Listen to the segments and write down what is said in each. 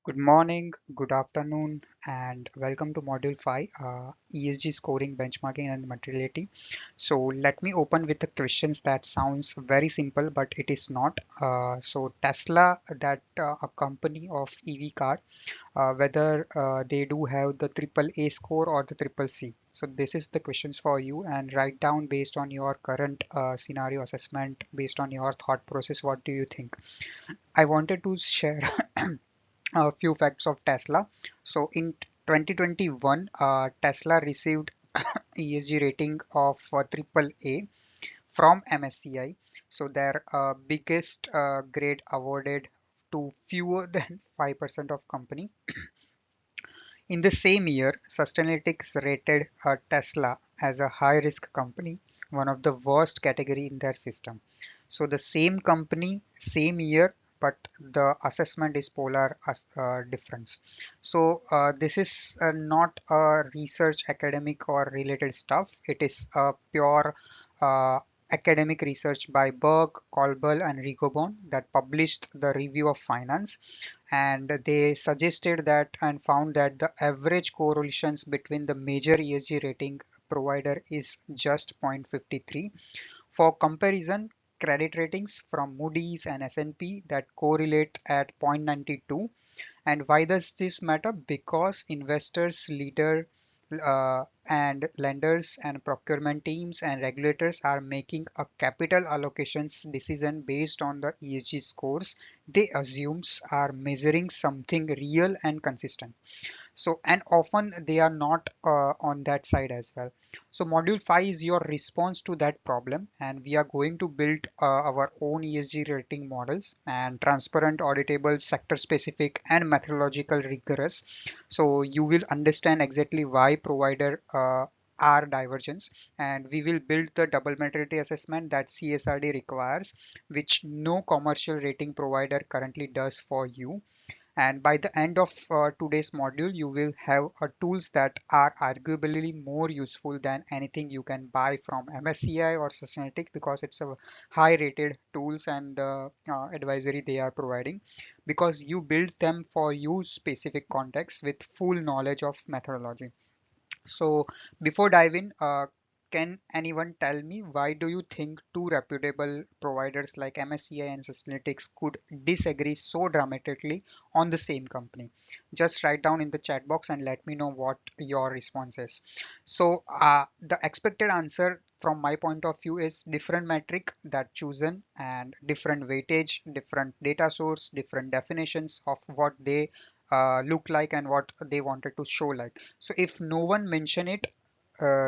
Good morning, good afternoon, and welcome to Module 5, ESG scoring, benchmarking, and materiality. So let me open with the questions that sounds very simple, but it is not. So Tesla, that a company of EV car, whether they do have the triple A score or the triple C. So this is the questions for you, and write down based on your current scenario assessment, based on your thought process. What do you think? I wanted to share a few facts of Tesla. So in 2021, Tesla received ESG rating of triple A from MSCI. So their biggest grade awarded to fewer than 5% of company. In the same year, Sustainalytics rated Tesla as a high risk company, one of the worst category in their system. So the same company, same year, but the assessment is polar difference. So this is not a research academic or related stuff. It is a pure uh, academic research by Berg, Colbel and Rigobon that published the review of finance, and they suggested that and found that the average correlations between the major ESG rating provider is just 0.53. For comparison, credit ratings from Moody's and S&P that correlate at 0.92. And why does this matter? Because investors, and lenders and procurement teams and regulators are making a capital allocations decision based on the ESG scores they assumes are measuring something real and consistent. So, and often they are not on that side as well. So module 5 is your response to that problem, and we are going to build our own ESG rating models and transparent, auditable, sector specific and methodological rigorous. So you will understand exactly why provider are divergence, and we will build the double materiality assessment that CSRD requires, which no commercial rating provider currently does for you. And by the end of today's module, you will have tools that are arguably more useful than anything you can buy from MSCI or Sustainalytics, because it's a high rated tools and advisory they are providing, because you build them for use specific context with full knowledge of methodology. So before diving, can anyone tell me why do you think two reputable providers like MSCI and Sustainalytics could disagree so dramatically on the same company? Just write down in the chat box and let me know what your response is. So the expected answer from my point of view is different metric that chosen and different weightage, different data source, different definitions of what they look like and what they wanted to show like. So if no one mention it,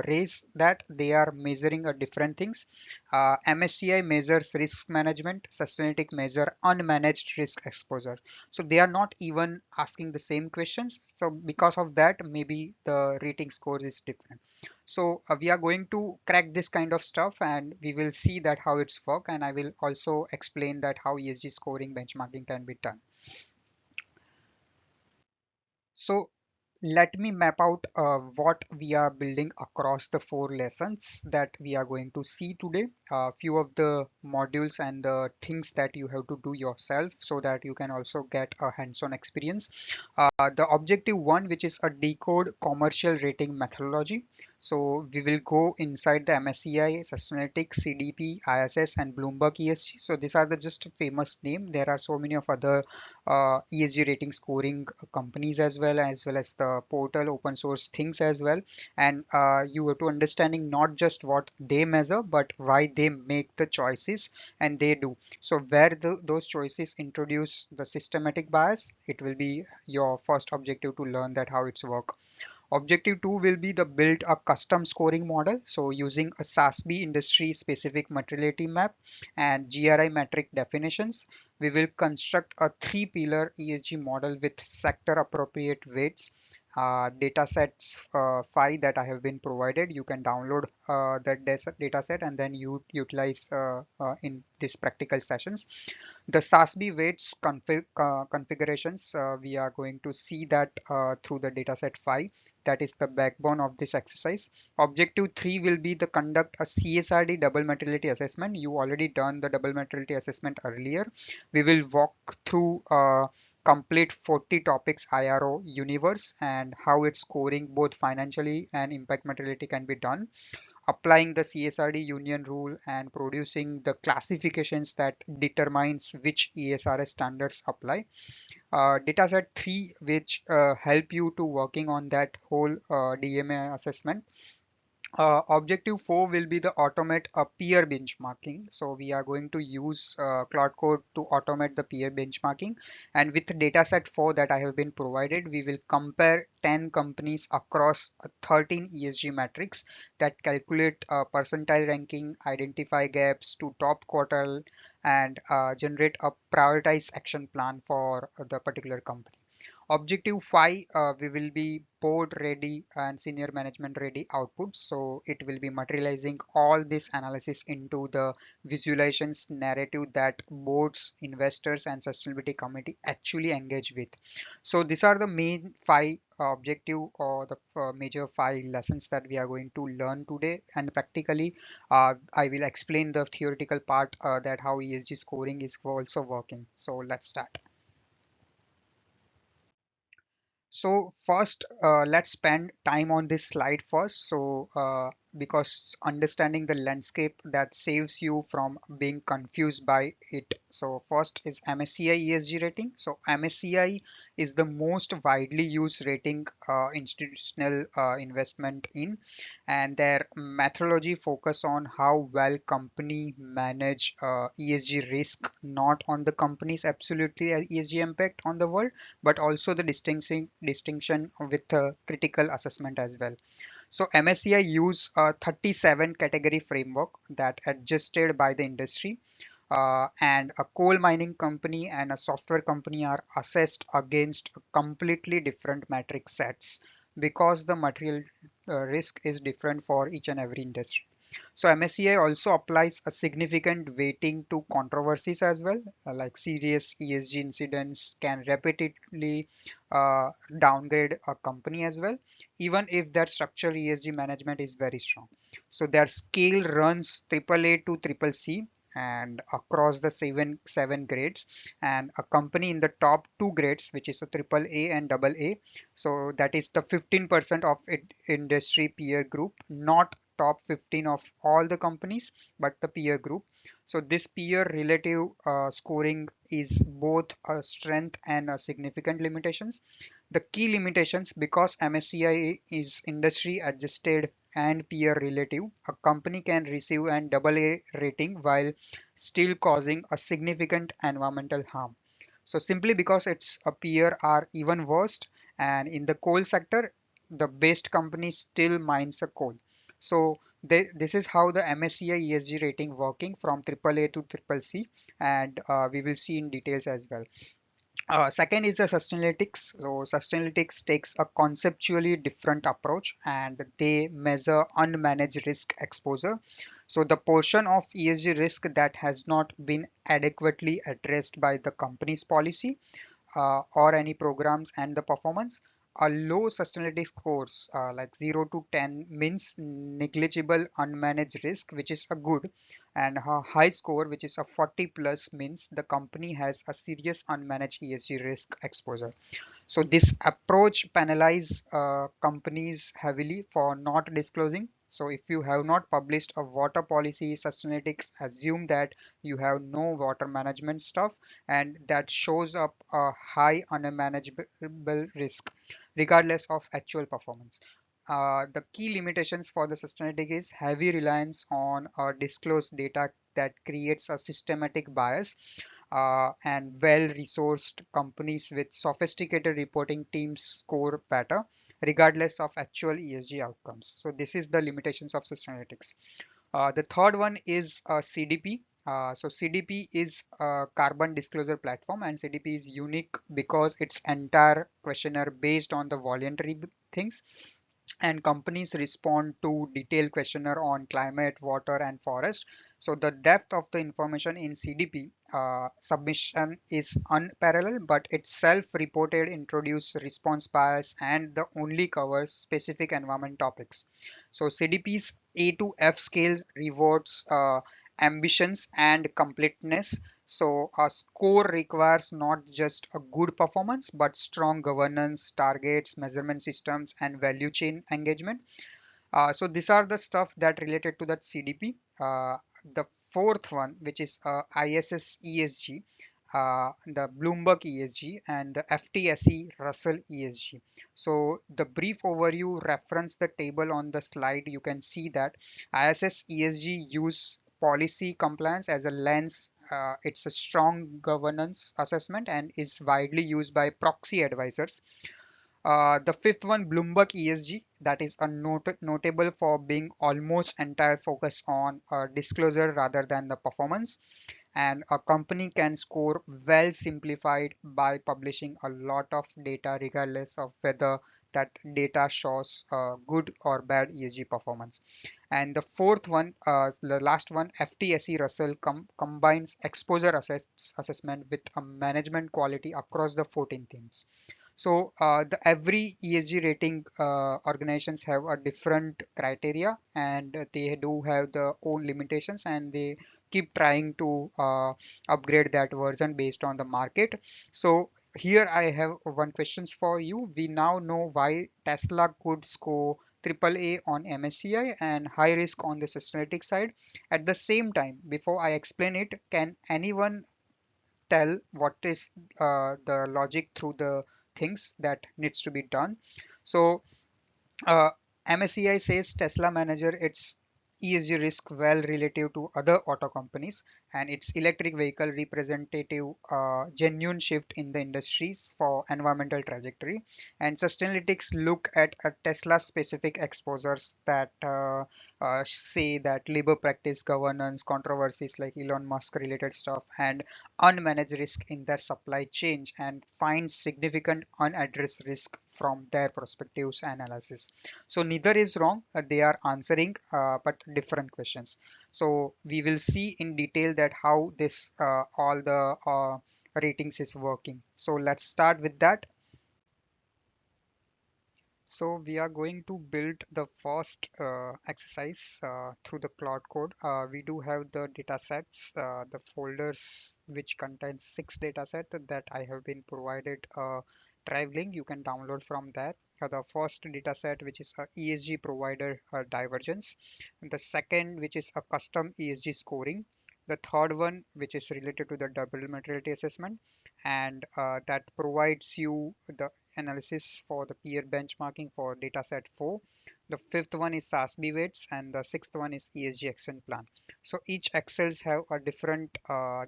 raise that they are measuring a different things. MSCI measures risk management, Sustainalytics measure unmanaged risk exposure. So they are not even asking the same questions. So because of that, maybe the rating scores is different. So we are going to crack this kind of stuff and we will see that how it's work, and I will also explain that how ESG scoring benchmarking can be done. So let me map out what we are building across the 4 lessons that we are going to see today. A few of the modules and the things that you have to do yourself so that you can also get a hands-on experience. The objective one, which is a decode commercial rating methodology. So we will go inside the MSCI, Sustainalytics, CDP, ISS, and Bloomberg ESG. So these are the just famous name. There are so many of other ESG rating scoring companies as well as the portal open source things as well. And you have to understanding not just what they measure, but why they make the choices and they do. So where those choices introduce the systematic bias, it will be your first objective to learn that how it's work. Objective 2 will be the build a custom scoring model. So using a SASB industry specific materiality map and GRI metric definitions, we will construct a 3-pillar ESG model with sector appropriate weights. Datasets 5 that I have been provided. You can download that dataset and then you utilize in these practical sessions. The SASB weights configurations, we are going to see that through the dataset 5. That is the backbone of this exercise. Objective 3 will be the conduct a CSRD double materiality assessment. You already done the double materiality assessment earlier. We will walk through complete 40 topics IRO universe and how its scoring both financially and impact materiality can be done, applying the CSRD union rule and producing the classifications that determines which ESRS standards apply. Dataset 3 which help you to working on that whole DMA assessment. Objective 4 will be the automate a peer benchmarking. So we are going to use Claude Code to automate the peer benchmarking. And with dataset 4 that I have been provided, we will compare 10 companies across 13 ESG metrics that calculate percentile ranking, identify gaps to top quartile, and generate a prioritized action plan for the particular company. Objective 5, we will be board ready and senior management ready outputs. So it will be materializing all this analysis into the visualizations narrative that boards, investors, and sustainability committee actually engage with. So these are the main five objective or the major five lessons that we are going to learn today. And practically, I will explain the theoretical part that how ESG scoring is also working. So let's start. So first, let's spend time on this slide first. So because understanding the landscape that saves you from being confused by it. So first is MSCI ESG rating. So MSCI is the most widely used rating institutional investment in, and their methodology focus on how well company manage ESG risk, not on the company's absolutely ESG impact on the world, but also the distinction with critical assessment as well. So MSCI use a 37 category framework that adjusted by the industry, and a coal mining company and a software company are assessed against completely different metric sets because the material risk is different for each and every industry. So MSCI also applies a significant weighting to controversies as well, like serious ESG incidents can repeatedly downgrade a company as well, even if that structural ESG management is very strong. So their scale runs AAA to CCC and across the seven grades, and a company in the top two grades, which is a AAA and AA. So that is the 15% of it industry peer group, not top 15 of all the companies, but the peer group. So this peer relative scoring is both a strength and a significant limitations. The key limitations, because MSCI is industry adjusted and peer relative, a company can receive an AA rating while still causing a significant environmental harm. So simply because its a peer are even worse, and in the coal sector, the best company still mines a coal. So this is how the MSCI ESG rating working from AAA to CCC, and we will see in details as well. Second is the Sustainalytics. So Sustainalytics takes a conceptually different approach and they measure unmanaged risk exposure. So the portion of ESG risk that has not been adequately addressed by the company's policy or any programs and the performance. A low sustainability scores like 0 to 10 means negligible unmanaged risk, which is a good, and a high score, which is a 40 plus, means the company has a serious unmanaged ESG risk exposure. So this approach penalize companies heavily for not disclosing. So if you have not published a water policy, Sustainalytics assume that you have no water management stuff, and that shows up a high unmanageable risk, regardless of actual performance. The key limitations for the Sustainalytics is heavy reliance on disclosed data that creates a systematic bias, and well-resourced companies with sophisticated reporting teams score better regardless of actual ESG outcomes. So this is the limitations of Sustainalytics. The third one is CDP. So CDP is a carbon disclosure platform, and CDP is unique because its entire questionnaire based on the voluntary things, and companies respond to detailed questionnaire on climate, water, and forest. So the depth of the information in CDP submission is unparalleled, but it's self-reported, introduce response bias, and the only covers specific environment topics. So CDP's A to F scale rewards ambitions and completeness, So a score requires not just a good performance, but strong governance, targets, measurement systems, and value chain engagement. So these are the stuff that related to that CDP. The fourth one, which is ISS ESG, the Bloomberg ESG, and the FTSE Russell ESG. So the brief overview reference the table on the slide. You can see that ISS ESG use policy compliance as a lens. It's a strong governance assessment and is widely used by proxy advisors. The fifth one, Bloomberg ESG, that is a notable for being almost entire focus on disclosure rather than the performance. And a company can score well simplified by publishing a lot of data regardless of whether that data shows good or bad ESG performance. And the fourth one, the last one, FTSE Russell combines exposure assessment with a management quality across the 14 themes. So the every ESG rating organizations have a different criteria, and they do have their own limitations, and they keep trying to upgrade that version based on the market. So here I have one questions for you. We now know why Tesla could score AAA on MSCI and high risk on the Sustainalytics side. At the same time, before I explain it, can anyone tell what is the logic through the things that needs to be done? So uh, MSCI says Tesla manager its ESG risk well relative to other auto companies, and its electric vehicle representative genuine shift in the industries for environmental trajectory. And Sustainalytics look at a Tesla specific exposures that say that labor practice, governance, controversies like Elon Musk related stuff, and unmanaged risk in their supply chain, and find significant unaddressed risk from their perspectives analysis. So neither is wrong. They are answering but different questions. So we will see in detail that how this all the ratings is working. So let's start with that. So we are going to build the first exercise through the Claude Code. We do have the data sets, the folders which contains 6 data sets that I have been provided a drive link. You can download from there. The first data set, which is a ESG provider divergence. And the second, which is a custom ESG scoring. The third one, which is related to the double materiality assessment, and that provides you the analysis for the peer benchmarking for dataset 4. The fifth one is SASB weights, and the sixth one is ESG action plan. So each Excels have a different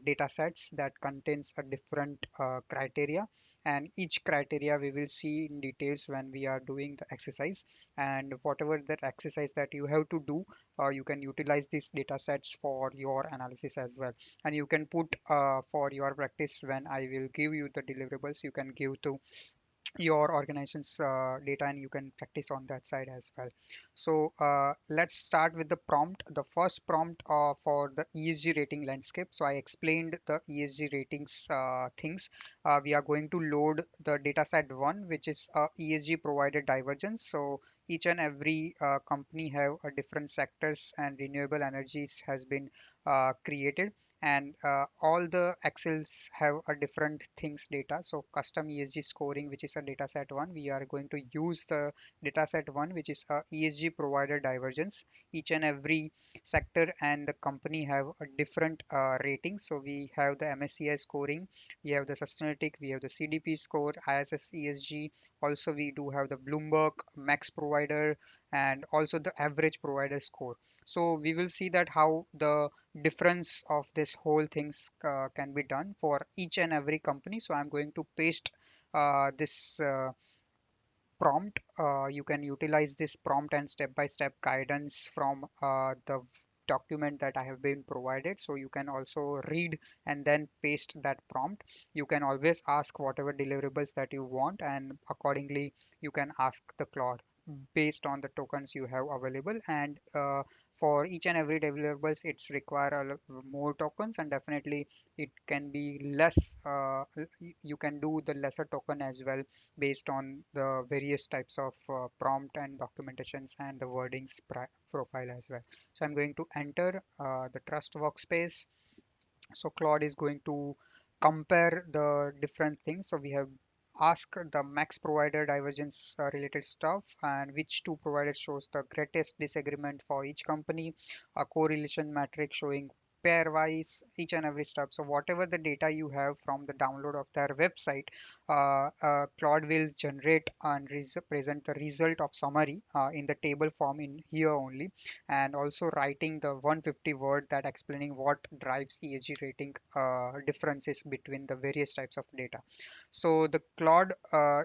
data sets that contains a different criteria, and each criteria we will see in details when we are doing the exercise. And whatever that exercise that you have to do, you can utilize these data sets for your analysis as well. And you can put for your practice, when I will give you the deliverables, you can give to your organization's data, and you can practice on that side as well. So let's start with the prompt. The first prompt for the ESG rating landscape. So I explained the ESG ratings things. We are going to load the dataset one, which is ESG provided divergence. So each and every company have a different sectors, and renewable energies has been created, and all the excels have a different things data. So custom ESG scoring, which is a data set one, we are going to use the data set one, which is a ESG provider divergence. Each and every sector and the company have a different rating. So we have the MSCI scoring, we have the Sustainalytics, we have the CDP score, ISS ESG. Also we do have the Bloomberg max provider, and also the average provider score. So we will see that how the difference of this whole things can be done for each and every company. So I'm going to paste this prompt. You can utilize this prompt and step-by-step guidance from the document that I have been provided. So you can also read and then paste that prompt. You can always ask whatever deliverables that you want, and accordingly you can ask the Claude based on the tokens you have available. And for each and every deliverables, it's require more tokens, and definitely it can be less. You can do the lesser token as well based on the various types of prompt and documentations and the wordings profile as well. So I'm going to enter the trust workspace. So Claude is going to compare the different things. So we have asked the max provider divergence related stuff, and which two providers shows the greatest disagreement for each company, a correlation matrix showing pairwise each and every step. So whatever the data you have from the download of their website, Claude will generate and present the result of summary in the table form in here only, and also writing the 150 word that explaining what drives ESG rating differences between the various types of data. So the Claude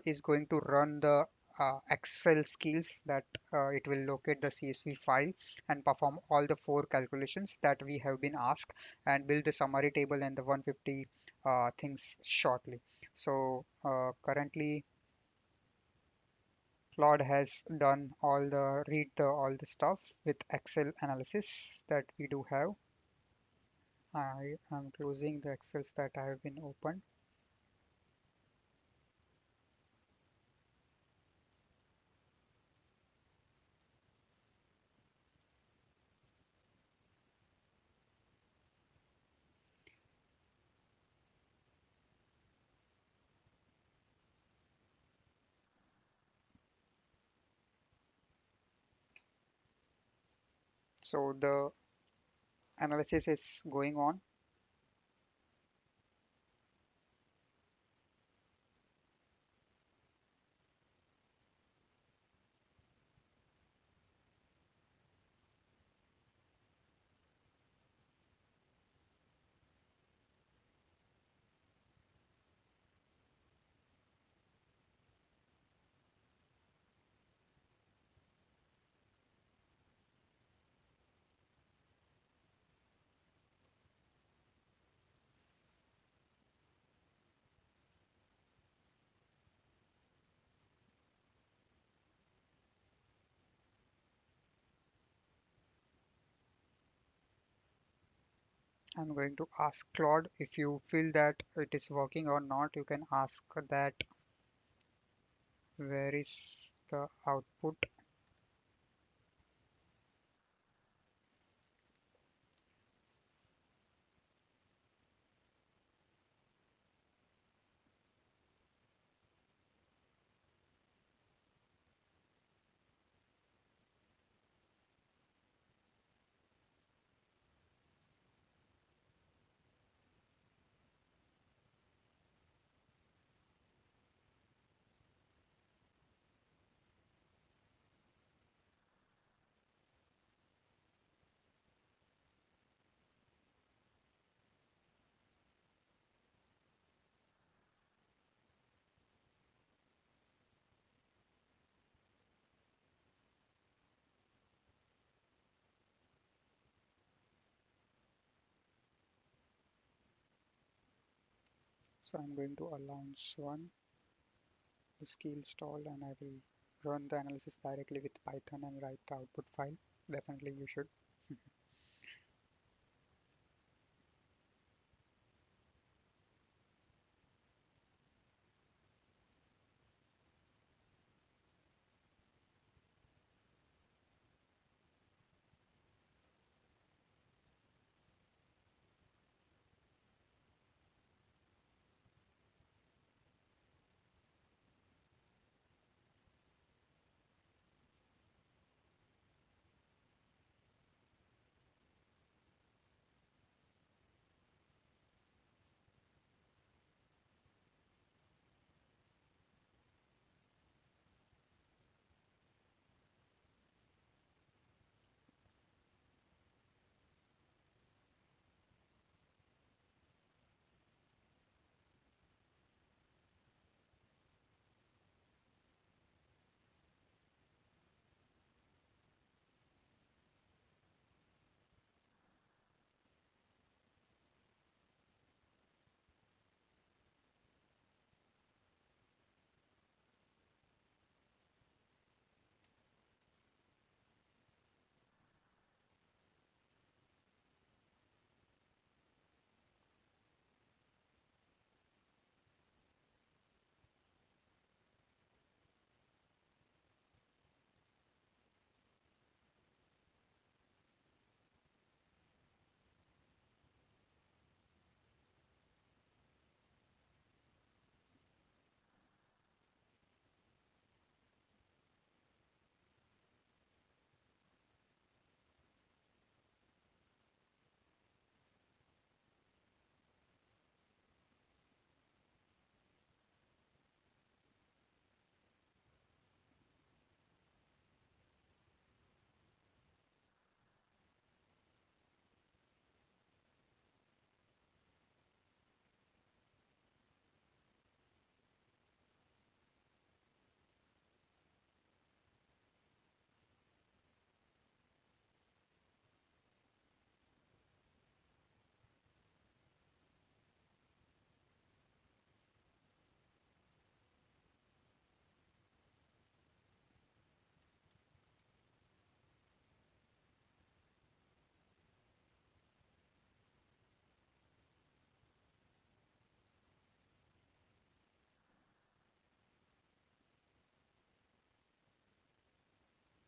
is going to run the Excel skills that it will locate the CSV file and perform all the four calculations that we have been asked and build the summary table and the 150 things shortly. So currently Claude has done all the read the all the stuff with Excel analysis that we do have. I am closing the Excels that I have been opened. So the analysis is going on. I'm going to ask Claude if you feel that it is working or not. You can ask that where is the output. So I'm going to announce one the skill stall, and I will run the analysis directly with Python and write the output file. Definitely you should.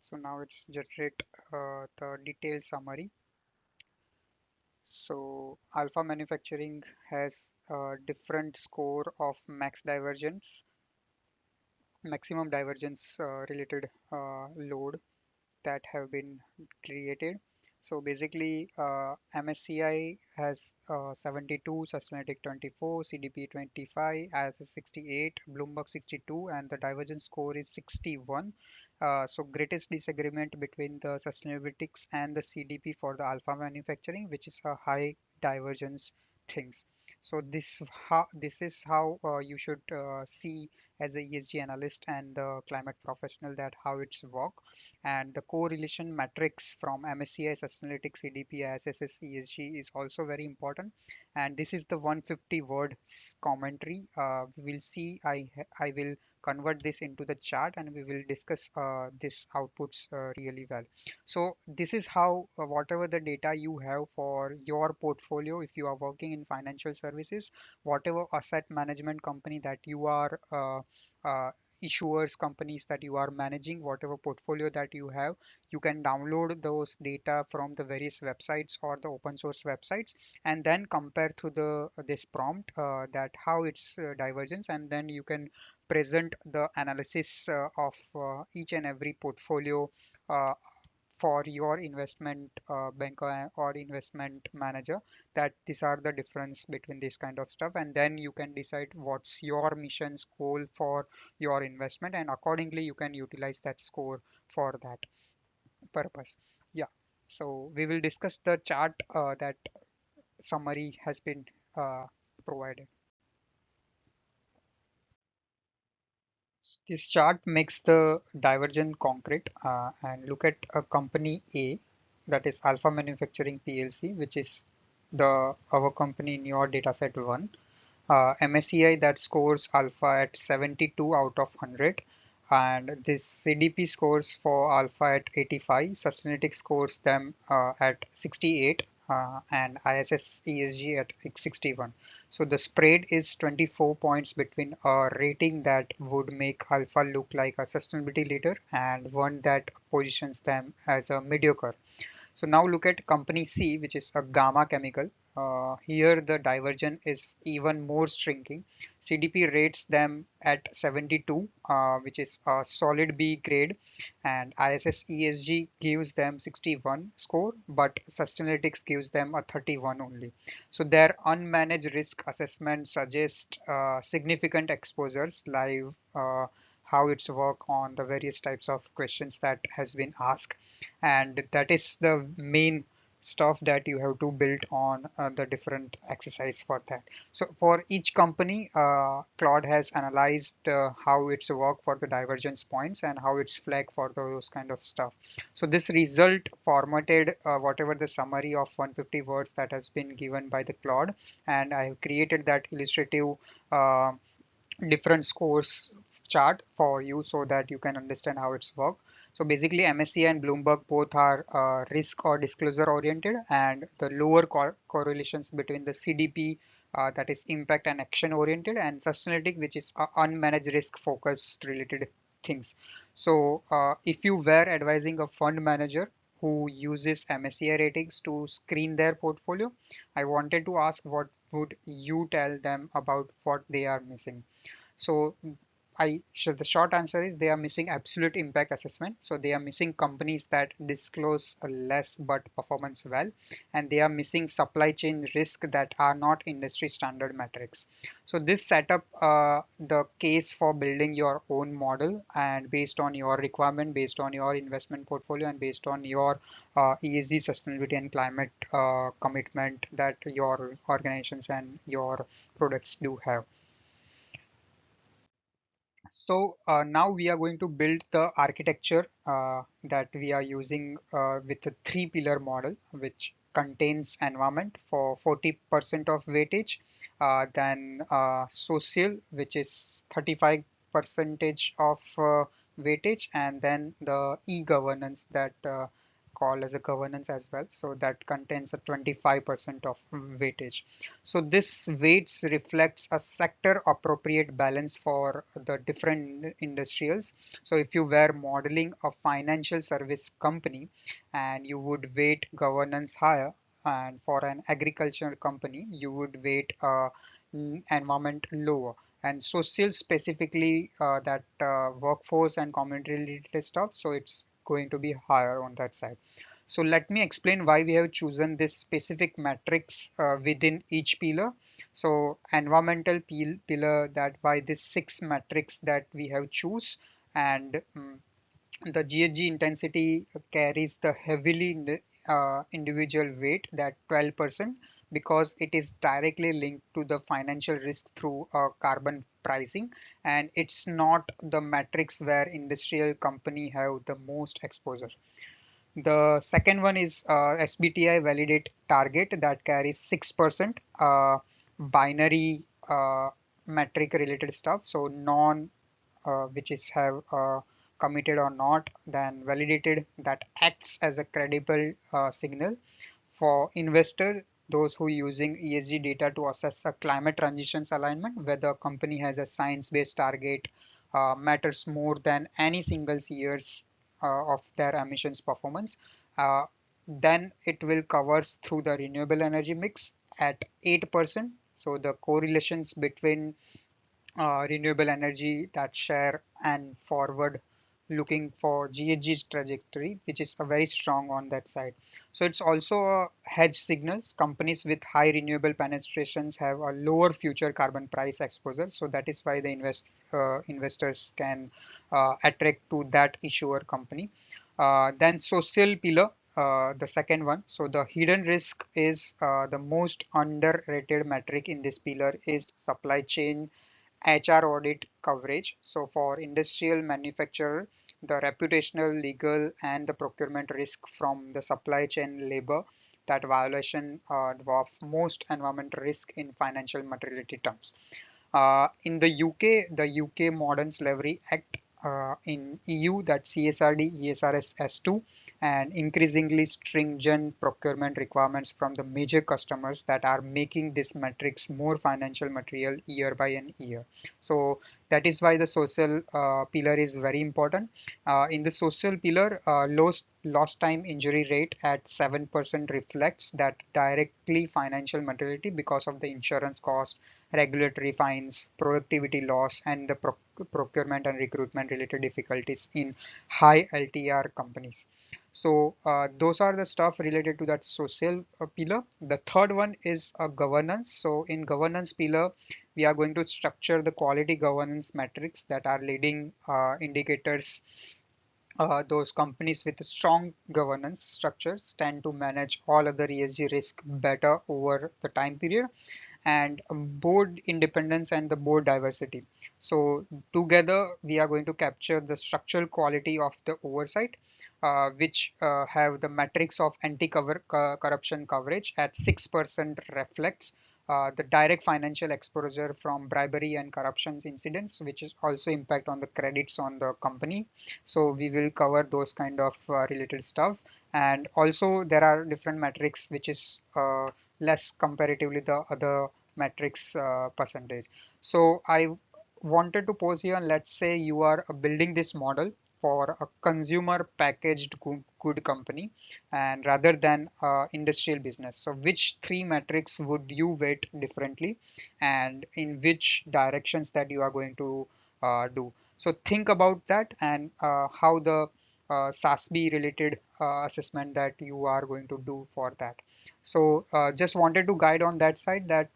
So now it's generate the detailed summary. So alpha manufacturing has a different score of maximum divergence related load that have been created. So basically, MSCI has 72, Sustainalytics 24, CDP 25, ISS 68, Bloomberg 62, and the divergence score is 61. So greatest disagreement between the Sustainalytics and the CDP for the alpha manufacturing, which is a high divergence things. So this is how you should see as a ESG analyst and the climate professional that how it's work, and the correlation matrix from MSCI, Sustainalytics, CDP, ISS, ESG is also very important. And this is the 150 word commentary. We will see. I will convert this into the chart and we will discuss this outputs really well. So this is how whatever the data you have for your portfolio, if you are working in financial services, whatever asset management company that you are uh, issuers companies that you are managing, whatever portfolio that you have, you can download those data from the various websites or the open source websites, and then compare through the this prompt that how it's divergence, and then you can present the analysis of each and every portfolio uh, for your investment banker or investment manager, that these are the difference between this kind of stuff, and then you can decide what's your mission's goal for your investment, and accordingly you can utilize that score for that purpose. Yeah, so we will discuss the chart that summary has been provided. This chart makes the divergent concrete, and look at a company A, that is Alpha Manufacturing PLC, which is the our company in your dataset one. MSCI that scores alpha at 72 out of 100, and this CDP scores for alpha at 85, Sustainalytics scores them at 68, and ISS ESG at 61. So the spread is 24 points between a rating that would make alpha look like a sustainability leader and one that positions them as a mediocre. So now look at company C, which is a gamma chemical. Here the divergence is even more shrinking. CDP rates them at 72, which is a solid B grade, and ISS ESG gives them 61 score, but Sustainalytics gives them a 31 only. So their unmanaged risk assessment suggests significant exposures, live how it's work on the various types of questions that has been asked, and that is the main stuff that you have to build on the different exercise for that. So for each company, Claude has analyzed how it's work for the divergence points and how it's flag for those kind of stuff. So this result formatted whatever the summary of 150 words that has been given by the Claude, and I have created that illustrative uh, different scores chart for you so that you can understand how it's work. So basically MSCI and Bloomberg both are risk or disclosure oriented, and the lower correlations between the CDP, that is impact and action oriented, and Sustainalytics, which is unmanaged risk focused related things. So if you were advising a fund manager who uses MSCI ratings to screen their portfolio, I wanted to ask what would you tell them about what they are missing. So the short answer is they are missing absolute impact assessment. So they are missing companies that disclose less but performance well, and they are missing supply chain risk that are not industry standard metrics. So this setup the case for building your own model, and based on your requirement, based on your investment portfolio, and based on your ESG sustainability and climate commitment that your organizations and your products do have. So now we are going to build the architecture that we are using with a three pillar model, which contains environment for 40% of weightage, then social, which is 35 percentage of weightage, and then the e-governance that called as a governance as well. So that contains a 25% of weightage. So this weights reflects a sector appropriate balance for the different industrials. So if you were modeling a financial service company and you would weight governance higher, and for an agricultural company you would weight environment lower, and social specifically that workforce and community related stuff, so it's going to be higher on that side. So let me explain why we have chosen this specific metrics within each pillar. So environmental pillar, that why this 6 metrics that we have choose, and the GHG intensity carries the heavily individual weight, that 12%, because it is directly linked to the financial risk through carbon pricing, and it's not the metrics where industrial company have the most exposure. The second one is SBTi validate target, that carries 6%, binary metric related stuff, so non which is have committed or not, then validated, that acts as a credible signal for investor, those who using ESG data to assess a climate transitions alignment, whether company has a science-based target matters more than any single years of their emissions performance. Uh, then it will covers through the renewable energy mix at 8%. So the correlations between renewable energy, that share, and forward looking for GHG trajectory, which is a very strong on that side. So it's also a hedge signals. Companies with high renewable penetrations have a lower future carbon price exposure. So that is why the investors can attract to that issuer company. Then social pillar, the second one. So the hidden risk is the most underrated metric in this pillar is supply chain HR audit coverage. So for industrial manufacturer, the reputational, legal, and the procurement risk from the supply chain labor, that violation dwarf most environmental risk in financial materiality terms. In the UK, the UK Modern Slavery Act, in EU, that CSRD, ESRS S2, and increasingly stringent procurement requirements from the major customers that are making this metrics more financial material year by year. So that is why the social pillar is very important. In the social pillar, lost time injury rate at 7% reflects that directly financial materiality because of the insurance cost, regulatory fines, productivity loss, and the procurement and recruitment related difficulties in high LTR companies. So those are the stuff related to that social pillar. The third one is a governance. So in governance pillar, we are going to structure the quality governance metrics that are leading indicators. Those companies with strong governance structures tend to manage all other ESG risk better over the time period, and board independence and the board diversity. So together we are going to capture the structural quality of the oversight, which have the metrics of anti-corruption coverage at 6% reflects the direct financial exposure from bribery and corruption incidents, which is also impact on the credits on the company. So we will cover those kind of related stuff. And also there are different metrics which is less comparatively the other metrics percentage. So I wanted to pose here, and let's say you are building this model for a consumer packaged good company and rather than industrial business. So which 3 metrics would you weight differently, and in which directions that you are going to do? So think about that, and how the SASB related assessment that you are going to do for that. So just wanted to guide on that side, that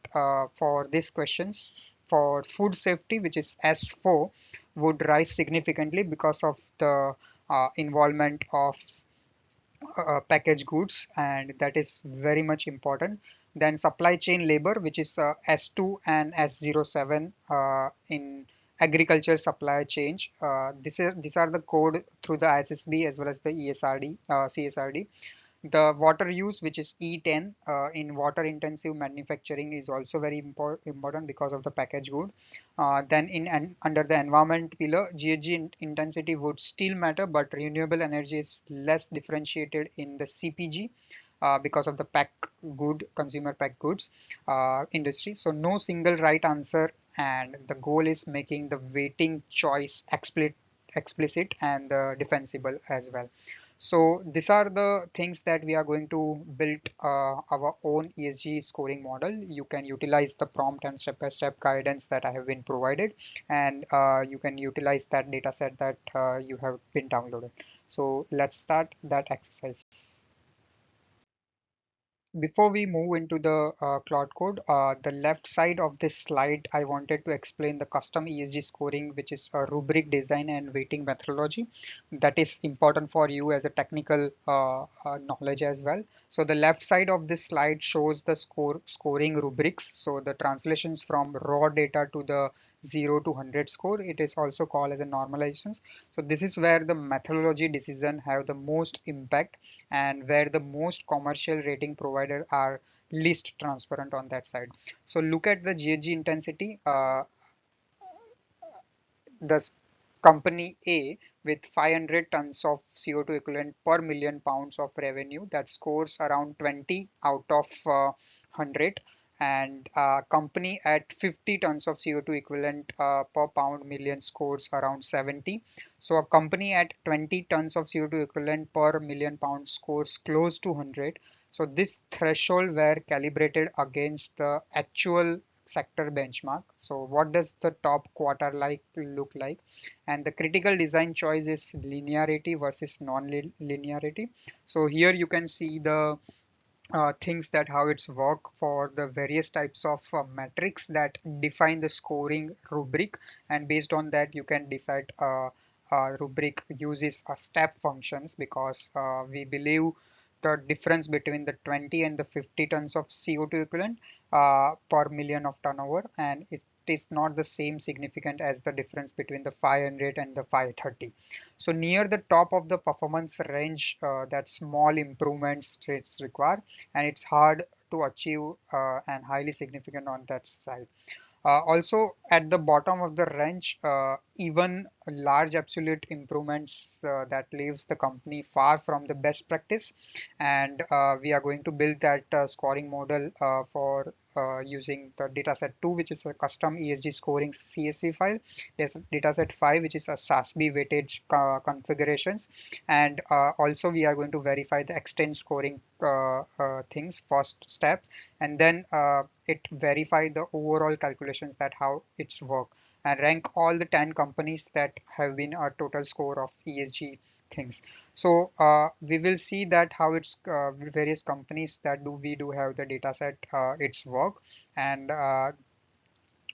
for these questions for food safety, which is S4, would rise significantly because of the involvement of packaged goods, and that is very much important. Then supply chain labor, which is S2 and S07 in agriculture supply chain. These are the code through the ISSB as well as the ESRD, CSRD. The water use, which is E10 in water intensive manufacturing, is also very important because of the packaged good. Then under the environment pillar, GHG intensity would still matter, but renewable energy is less differentiated in the CPG because of the consumer packed goods industry. So no single right answer, and the goal is making the weighting choice explicit and defensible as well. So these are the things that we are going to build our own ESG scoring model. You can utilize the prompt and step-by-step guidance that I have been provided, and you can utilize that data set that you have been downloaded. So let's start that exercise. Before we move into the Claude Code, the left side of this slide, I wanted to explain the custom ESG scoring, which is a rubric design and weighting methodology that is important for you as a technical knowledge as well. So the left side of this slide shows the scoring rubrics. So the translations from raw data to the 0 to 100 score. It is also called as a normalization. So this is where the methodology decision have the most impact, and where the most commercial rating provider are least transparent on that side. So look at the GHG intensity. The company A with 500 tons of CO2 equivalent per million pounds of revenue, that scores around 20 out of 100, and company at 50 tons of CO2 equivalent per pound million scores around 70. So a company at 20 tons of CO2 equivalent per million pounds scores close to 100. So this threshold were calibrated against the actual sector benchmark. So what does the top quarter look like? And the critical design choice is linearity versus non-linearity. So here you can see the things that how it's work for the various types of metrics that define the scoring rubric, and based on that you can decide rubric uses a step functions, because we believe the difference between the 20 and the 50 tons of CO2 equivalent per million of turnover, and it is not the same significant as the difference between the 500 and the 530. So near the top of the performance range, that small improvements it's required, and it's hard to achieve and highly significant on that side. Also at the bottom of the range, even large absolute improvements that leaves the company far from the best practice, and we are going to build that scoring model for using the dataset 2, which is a custom ESG scoring CSV file. Yes, dataset 5, which is a SASB weightage configurations, and also we are going to verify the extent scoring things first steps, and then it verify the overall calculations that how it's work, and rank all the 10 companies that have been a total score of ESG things. So we will see that how it's various companies that we do have the data set its work, and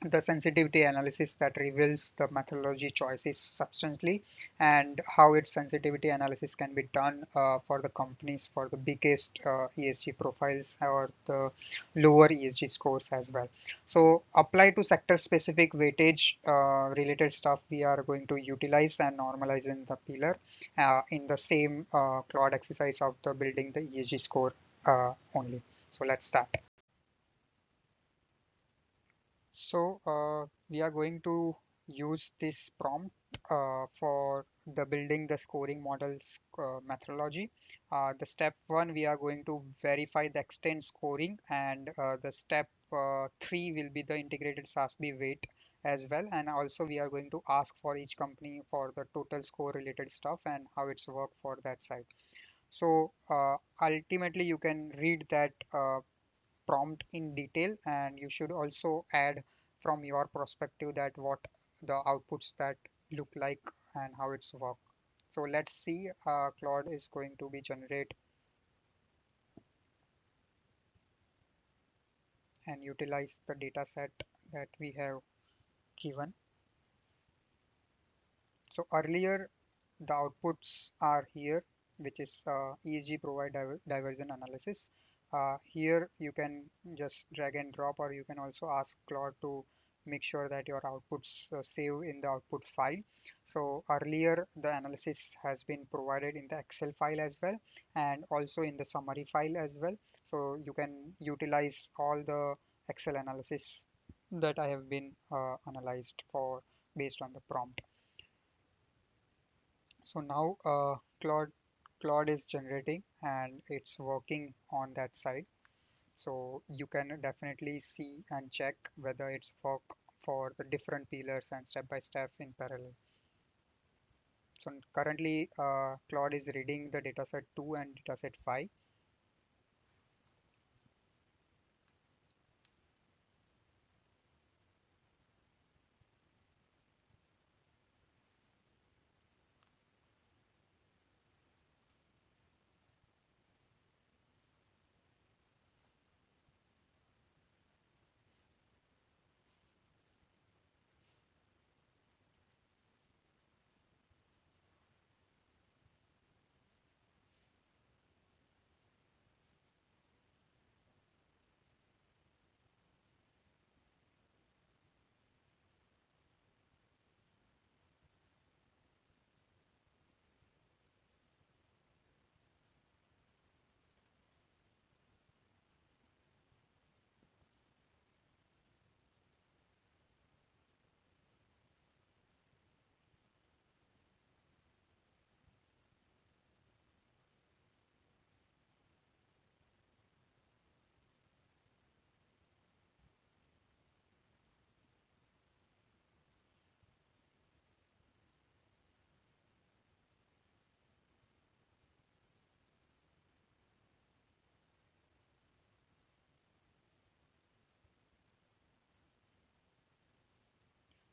the sensitivity analysis that reveals the methodology choices substantially, and how its sensitivity analysis can be done for the companies for the biggest ESG profiles or the lower ESG scores as well. So apply to sector specific weightage related stuff we are going to utilize and normalize in the pillar in the same Claude exercise of the building the ESG score only. So let's start. So we are going to use this prompt for the building the scoring models methodology. The step one, we are going to verify the extent scoring, and the step three will be the integrated SASB weight as well. And also we are going to ask for each company for the total score related stuff and how it's work for that side. So ultimately you can read that prompt in detail, and you should also add from your perspective that what the outputs that look like and how it's work. So let's see, Claude is going to be generate and utilize the data set that we have given. So earlier the outputs are here, which is ESG provide diversion analysis. Here you can just drag and drop, or you can also ask Claude to make sure that your outputs save in the output file. So earlier the analysis has been provided in the Excel file as well, and also in the summary file as well. So you can utilize all the Excel analysis that I have been analyzed for based on the prompt. So now Claude is generating and it's working on that side. So you can definitely see and check whether it's work for the different pillars and step by step in parallel. So currently Claude is reading the dataset 2 and dataset 5.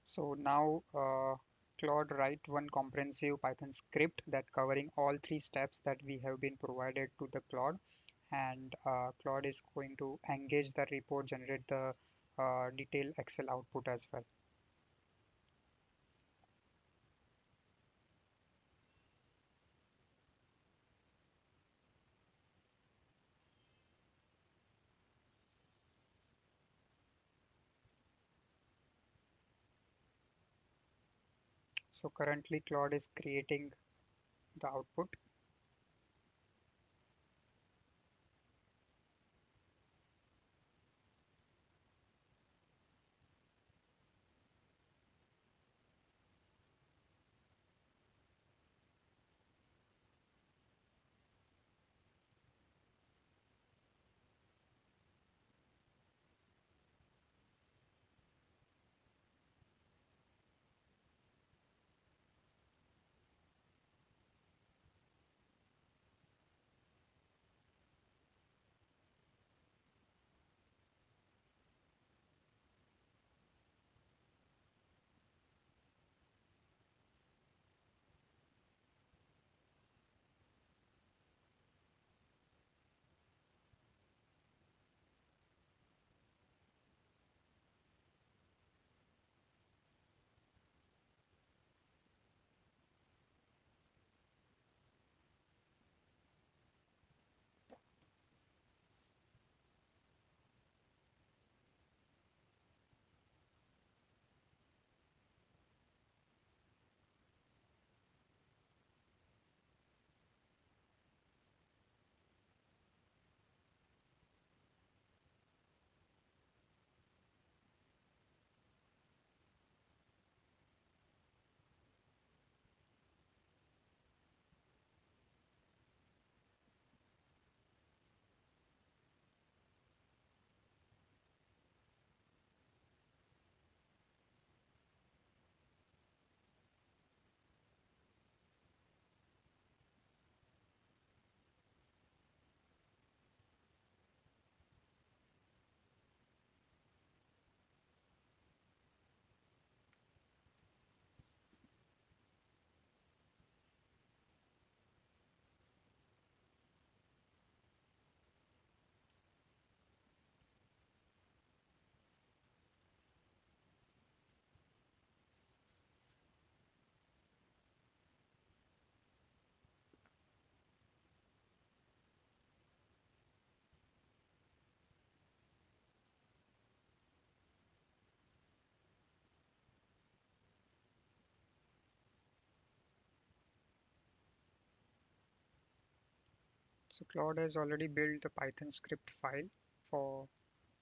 So now Claude write one comprehensive Python script that covering all three steps that we have been provided to the Claude, and Claude is going to engage the report, generate the detailed Excel output as well. So currently Claude is creating the output. So Claude has already built the Python script file for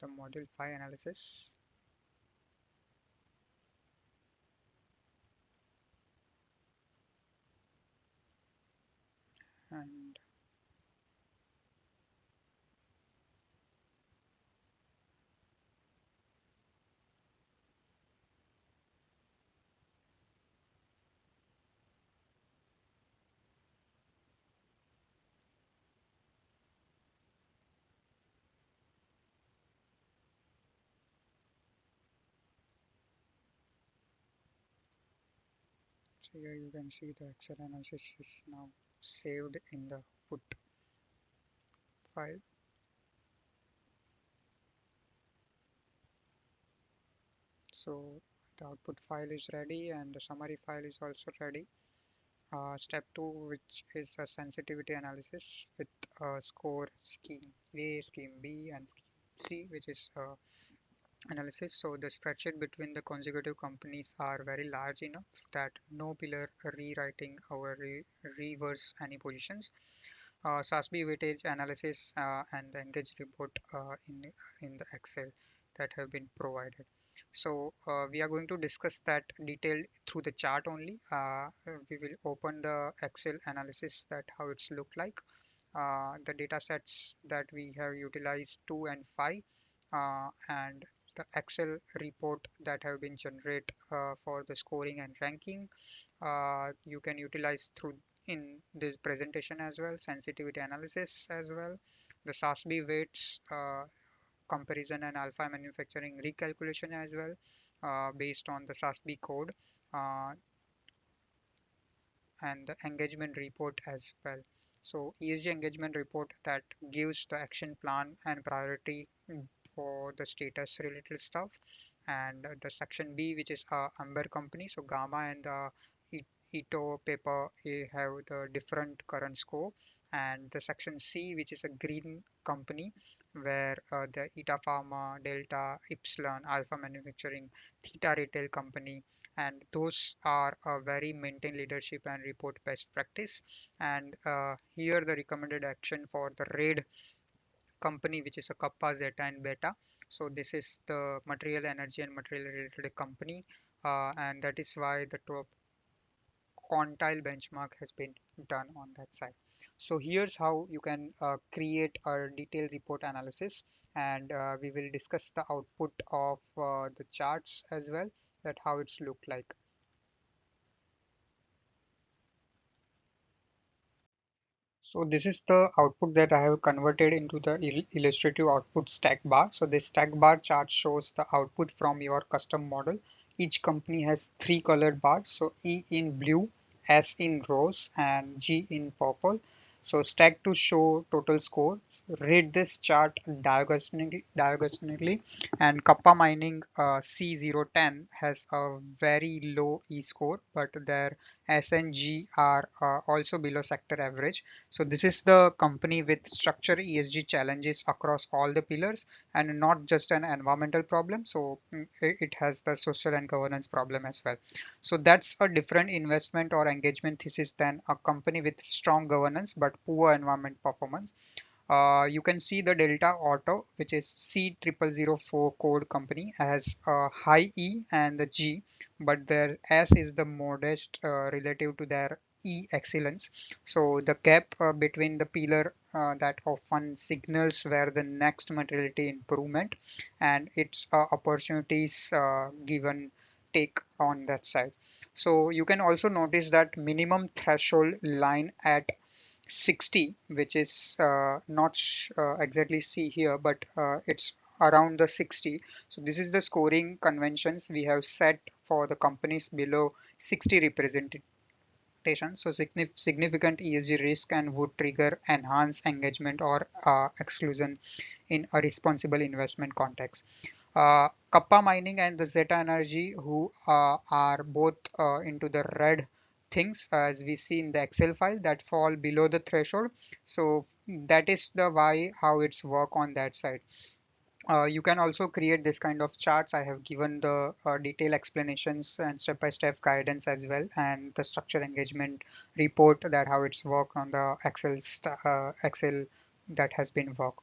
the module 5 analysis. And so here you can see the Excel analysis is now saved in the output file. So the output file is ready and the summary file is also ready. Step 2, which is a sensitivity analysis with a score scheme A, scheme B, and scheme C, which is analysis. So the spreadsheet between the consecutive companies are very large enough that no pillar rewriting or reverse any positions. SASB weightage analysis and the engage report in the Excel that have been provided. So we are going to discuss that detail through the chart only. We will open the Excel analysis that how it's look like. The data sets that we have utilized 2 and 5 and the Excel report that have been generated for the scoring and ranking. You can utilize through in this presentation as well, sensitivity analysis as well, the SASB weights comparison and alpha manufacturing recalculation as well based on the SASB code uh, and the engagement report as well. So ESG engagement report that gives the action plan and priority for the status related stuff, and the section B, which is Amber company. So Gamma and Ito paper have the different current score, and the section C, which is a green company, where the Ita Pharma, Delta, Epsilon, Alpha Manufacturing, Theta Retail company, and those are very maintain leadership and report best practice. And here the recommended action for the red company, which is a kappa, zeta, and beta. So this is the material, energy, and material related company, and that is why the top quantile benchmark has been done on that side. So here's how you can create a detailed report analysis, and we will discuss the output of the charts as well, that how it's look like. So this is the output that I have converted into the illustrative output stack bar. So this stack bar chart shows the output from your custom model. Each company has three colored bars. So E in blue, S in rose, and G in purple. So stack to show total score. Read this chart diagonally, and Kappa Mining C010 has a very low E score, but their S and G are also below sector average. So this is the company with structured ESG challenges across all the pillars, and not just an environmental problem. So it has the social and governance problem as well. So that's a different investment or engagement thesis than a company with strong governance but poor environment performance. You can see the Delta Auto, which is C0004 code company, has a high E and the G, but their S is the modest relative to their E excellence. So the gap between the pillar that often signals where the next materiality improvement and its opportunities given take on that side. So you can also notice that minimum threshold line at 60, which is not exactly see here, but it's around the 60. So this is the scoring conventions we have set for the companies below 60 representation. So significant ESG risk and would trigger enhanced engagement or exclusion in a responsible investment context. Kappa Mining and the Zeta Energy, who are both into the red things, as we see in the Excel file, that fall below the threshold. So that is the why how it's work on that side. You can also create this kind of charts. I have given the detailed explanations and step-by-step guidance as well, and the structure engagement report that how it's work on the Excel that has been worked.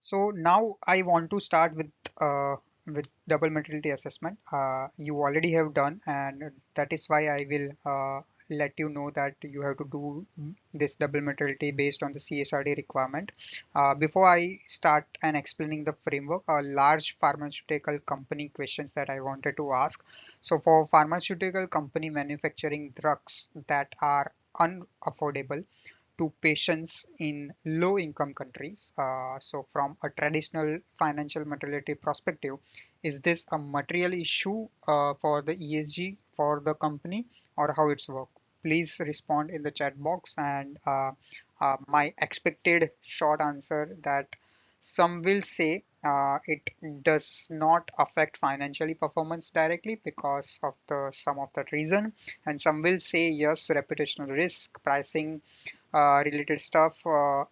So now I want to start with double materiality assessment. You already have done, and that is why I will let you know that you have to do this double materiality based on the CSRD requirement. Before I start and explaining the framework, a large pharmaceutical company questions that I wanted to ask. So for pharmaceutical company manufacturing drugs that are unaffordable to patients in low income countries. So from a traditional financial materiality perspective, is this a material issue for the ESG for the company, or how it's work? Please respond in the chat box, and my expected short answer that some will say it does not affect financially performance directly because of the some of that reason, and some will say yes, reputational risk, pricing related stuff,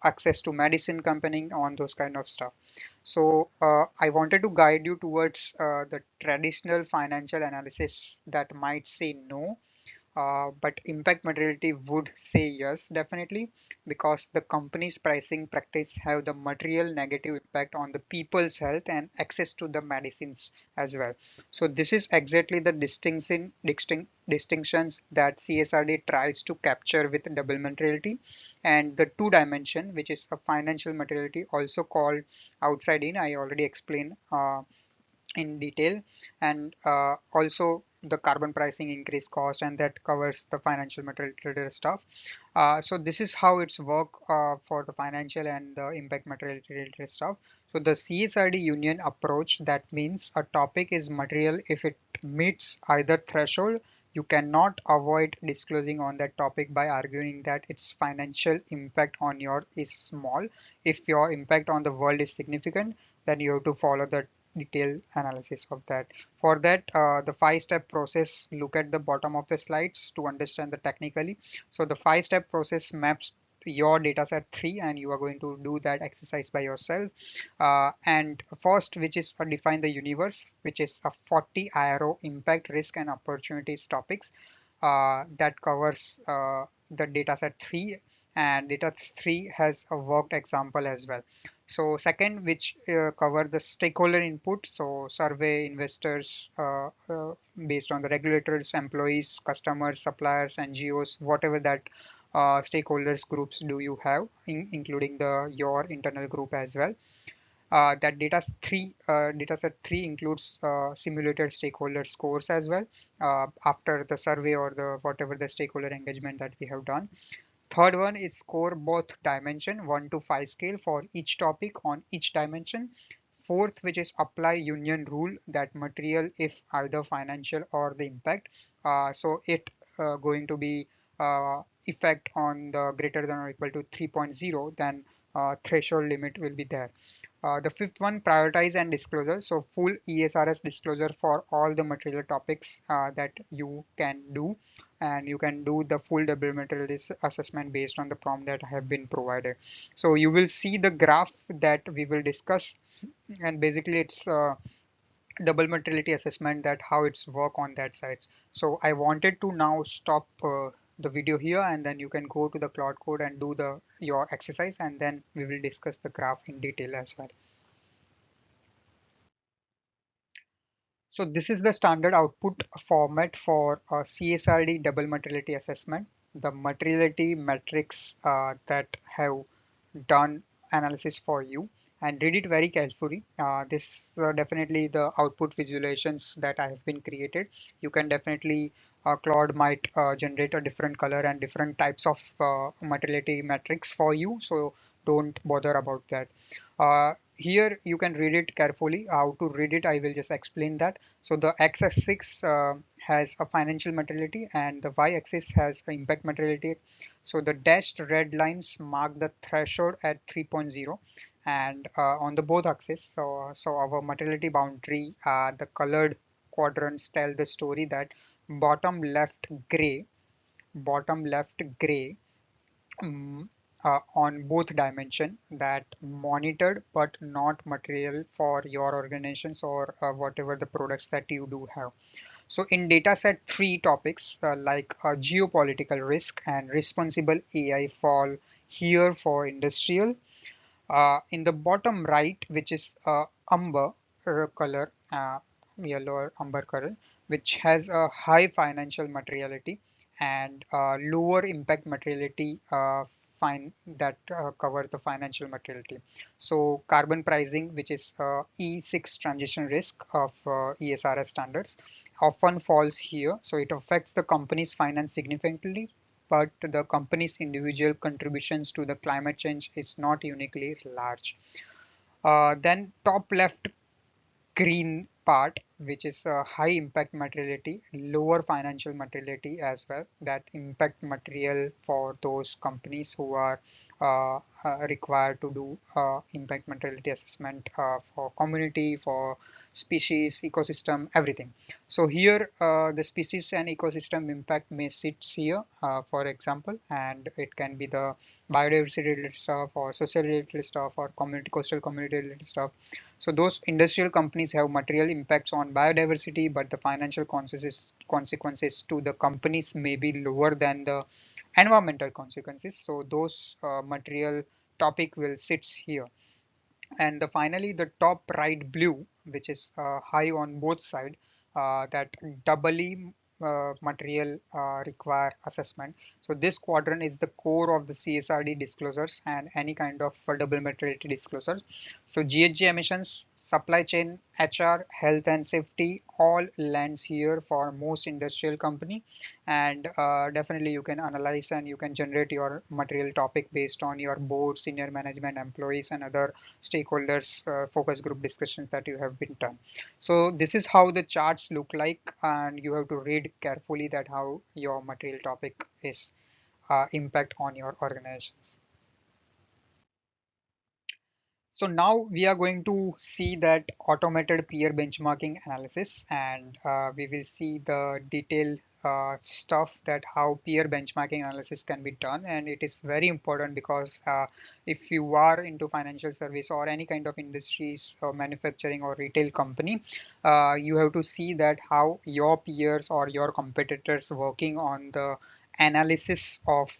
access to medicine company, on those kind of stuff. So I wanted to guide you towards the traditional financial analysis that might say no, but impact materiality would say yes, definitely, because the company's pricing practice have the material negative impact on the people's health and access to the medicines as well. So this is exactly the distinctions that CSRD tries to capture with double materiality, and the two dimension, which is a financial materiality, also called outside in. I already explained in detail, and also the carbon pricing increase cost, and that covers the financial material trader stuff. So this is how it's work for the financial and the impact material related stuff. So the CSRD union approach, that means a topic is material if it meets either threshold. You cannot avoid disclosing on that topic by arguing that its financial impact on your is small. If your impact on the world is significant, then you have to follow the detailed analysis of that. For that, the five-step process, look at the bottom of the slides to understand the technically. So the five-step process maps your dataset 3, and you are going to do that exercise by yourself. And first, which is define the universe, which is a 40 IRO impact, risk and opportunities topics that covers the dataset 3, and data 3 has a worked example as well. So second, which cover the stakeholder input, so survey investors based on the regulators, employees, customers, suppliers, NGOs, whatever that stakeholders groups do you have, including the your internal group as well. That dataset 3 includes simulated stakeholder scores as well after the survey or the whatever the stakeholder engagement that we have done. Third one is score both dimension 1 to 5 scale for each topic on each dimension. Fourth, which is apply union rule, that material if either financial or the impact. So it going to be effect on the greater than or equal to 3.0, then threshold limit will be there. The fifth one, prioritize and disclosure. So full ESRS disclosure for all the material topics that you can do, and you can do the full double material assessment based on the prompt that have been provided. So you will see the graph that we will discuss, and basically it's double materiality assessment, that how it's work on that side. So I wanted to now stop the video here, and then you can go to the Claude Code and do the your exercise, and then we will discuss the graph in detail as well. So this is the standard output format for a CSRD double materiality assessment. The materiality metrics that have done analysis for you, and read it very carefully. This definitely the output visualizations that I have been created. You can definitely Claude might generate a different color and different types of materiality metrics for you. So don't bother about that. Here you can read it carefully. How to read it, I will just explain that. So the x-axis has a financial materiality, and the y-axis has impact materiality. So the dashed red lines mark the threshold at 3.0, and on the both axes, so our materiality boundary, the colored quadrants tell the story that bottom left gray, bottom left gray, um, on both dimension, that monitored but not material for your organizations or whatever the products that you do have. So in dataset, three topics like geopolitical risk and responsible AI fall here for industrial. In the bottom right, which is umber color, yellow or umber color, which has a high financial materiality and lower impact materiality fine that covers the financial materiality. So carbon pricing, which is E6 transition risk of ESRS standards, often falls here. So it affects the company's finance significantly, but the company's individual contributions to the climate change is not uniquely large. Then top left green part, which is a high impact materiality, lower financial materiality as well, that impact material for those companies who are required to do impact materiality assessment for community, for species, ecosystem, everything. So here the species and ecosystem impact may sit here, for example, and it can be the biodiversity related stuff or social related stuff or community, coastal community related stuff. So those industrial companies have material impacts on biodiversity, but the financial consequences to the companies may be lower than the environmental consequences. So those material topic will sits here. And finally, the top right blue, which is high on both sides, that doubly material require assessment. So this quadrant is the core of the CSRD disclosures and any kind of double materiality disclosures. So GHG emissions, supply chain, HR, health and safety, all lands here for most industrial company. And definitely you can analyze and you can generate your material topic based on your board, senior management, employees and other stakeholders focus group discussions that you have been done. So this is how the charts look like, and you have to read carefully that how your material topic is impact on your organizations. So now we are going to see that automated peer benchmarking analysis, and we will see the detailed stuff that how peer benchmarking analysis can be done. And it is very important because if you are into financial service or any kind of industries or manufacturing or retail company, you have to see that how your peers or your competitors working on the analysis of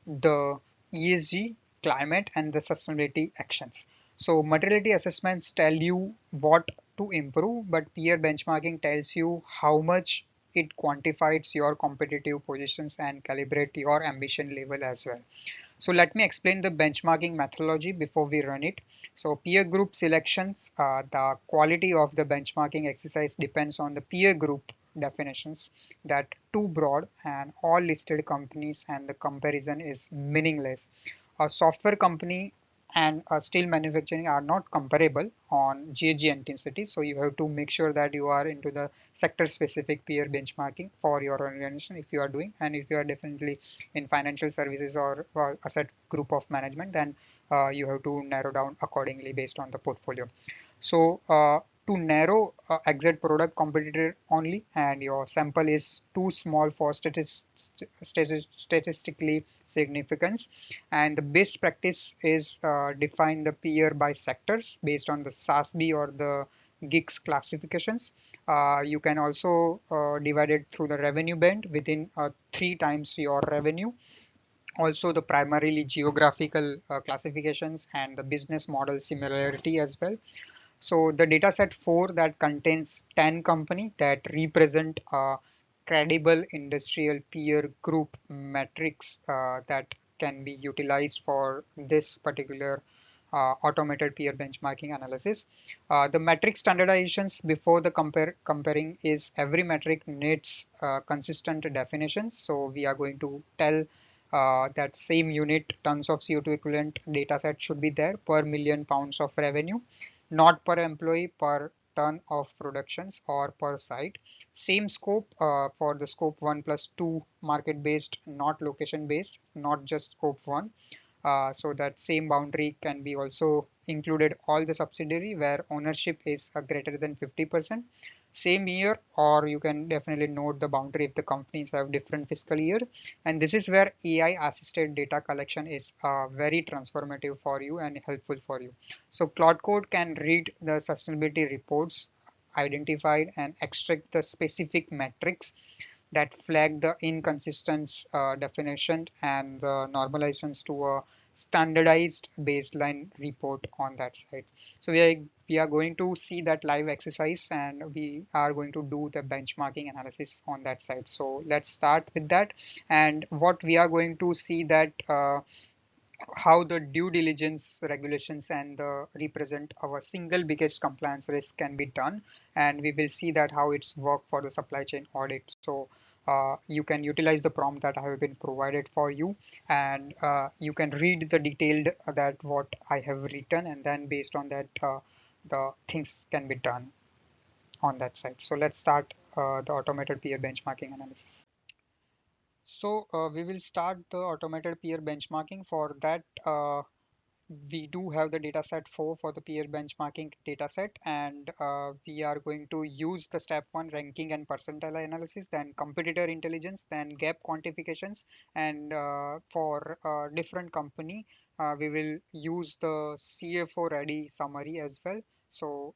the ESG, climate, and the sustainability actions. So materiality assessments tell you what to improve, but peer benchmarking tells you how much it quantifies your competitive positions and calibrate your ambition level as well. So let me explain the benchmarking methodology before we run it. So peer group selections, the quality of the benchmarking exercise depends on the peer group definitions that too broad and all listed companies and the comparison is meaningless. A software company and steel manufacturing are not comparable on GHG intensity. So you have to make sure that you are into the sector specific peer benchmarking for your organization if you are doing, and if you are definitely in financial services or asset group of management, then you have to narrow down accordingly based on the portfolio. So to narrow exact product competitor only, and your sample is too small for statistically significance, and the best practice is define the peer by sectors based on the SASB or the GICS classifications. You can also divide it through the revenue band within 3 times your revenue, also the primarily geographical classifications and the business model similarity as well. So the dataset 4 that contains 10 companies that represent a credible industrial peer group metrics that can be utilized for this particular automated peer benchmarking analysis. The metric standardizations before the comparing is every metric needs consistent definitions. So we are going to tell that same unit tons of CO2 equivalent data set should be there per million pounds of revenue, not per employee, per ton of productions or per site. Same scope for the scope 1 plus 2 market based, not location based, not just scope 1. So that same boundary can be also included all the subsidiary where ownership is greater than 50%. same year, or you can definitely note the boundary if the companies have different fiscal year. And this is where AI assisted data collection is very transformative for you and helpful for you. So Claude Code can read the sustainability reports, identify and extract the specific metrics that flag the inconsistent definition and the normalizations to a standardized baseline report on that side. So we are going to see that live exercise, and we are going to do the benchmarking analysis on that side. So let's start with that. And what we are going to see that how the due diligence regulations and represent our single biggest compliance risk can be done, and we will see that how it's work for the supply chain audit. So you can utilize the prompt that I have been provided for you, and you can read the detailed that what I have written, and then based on that the things can be done on that side. So let's start the automated peer benchmarking analysis. So we will start the automated peer benchmarking. For that, we do have the dataset 4 for the peer benchmarking dataset, and we are going to use the step 1 ranking and percentile analysis, then competitor intelligence, then gap quantifications, and for different company, we will use the CFO ready summary as well. So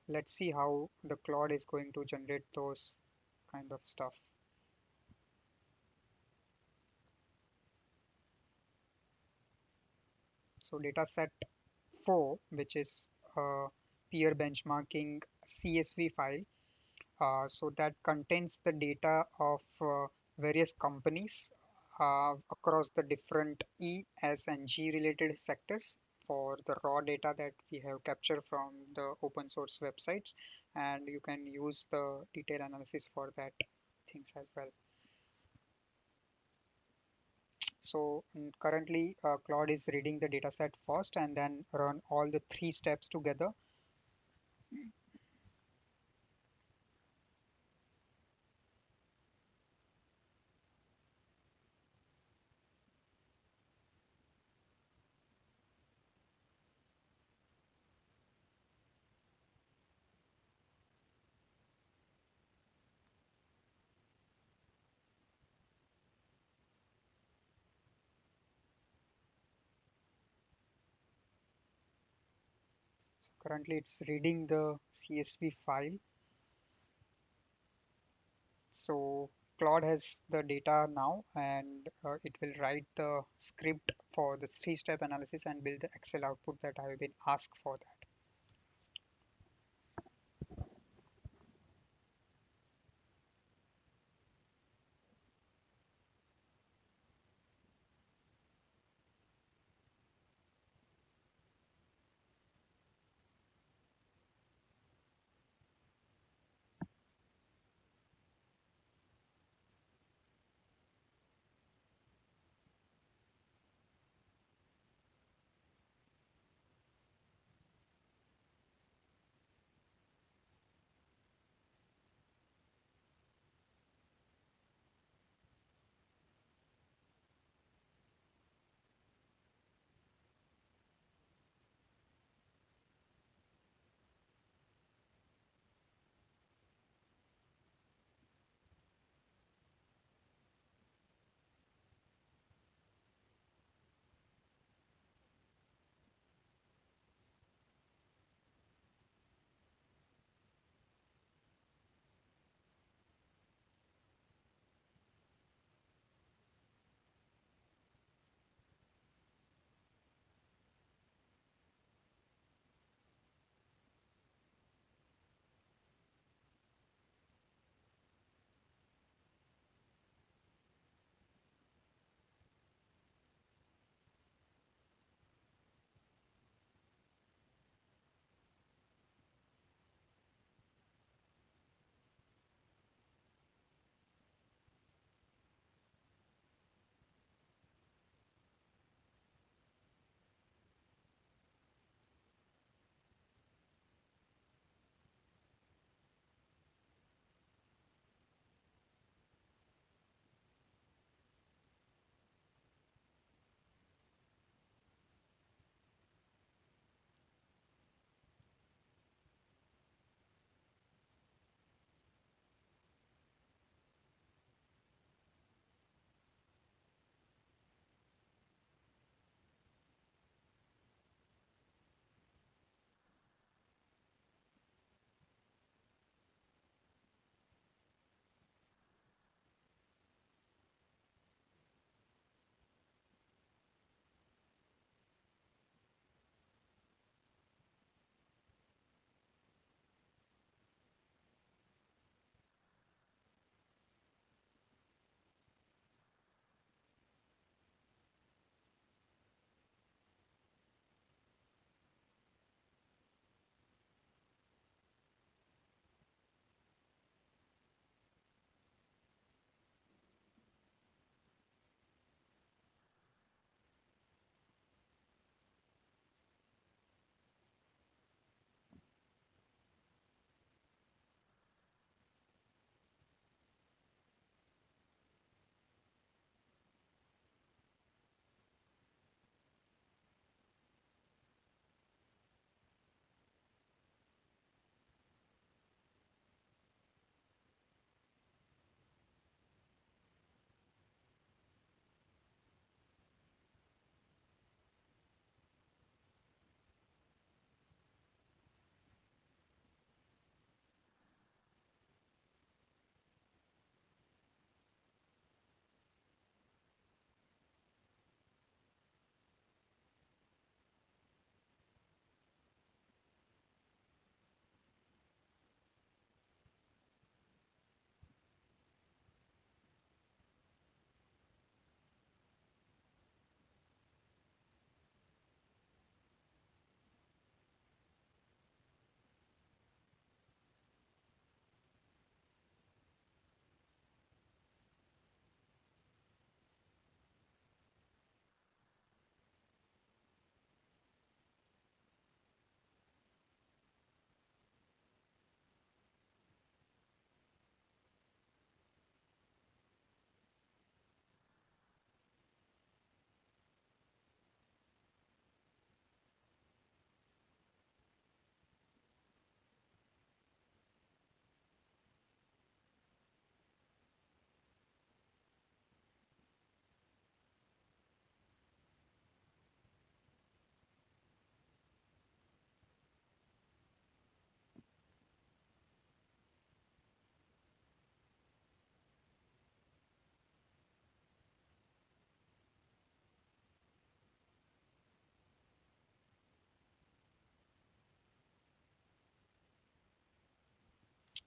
let's see how the Claude is going to generate those kind of stuff. So dataset 4, which is peer benchmarking CSV file. So that contains the data of various companies across the different E, S, and G related sectors for the raw data that we have captured from the open source websites, and you can use the detailed analysis for that things as well. So currently Claude is reading the dataset first and then run all the three steps together. Currently it's reading the CSV file. So Claude has the data now, and it will write the script for the three-step analysis and build the Excel output that I have been asked for that.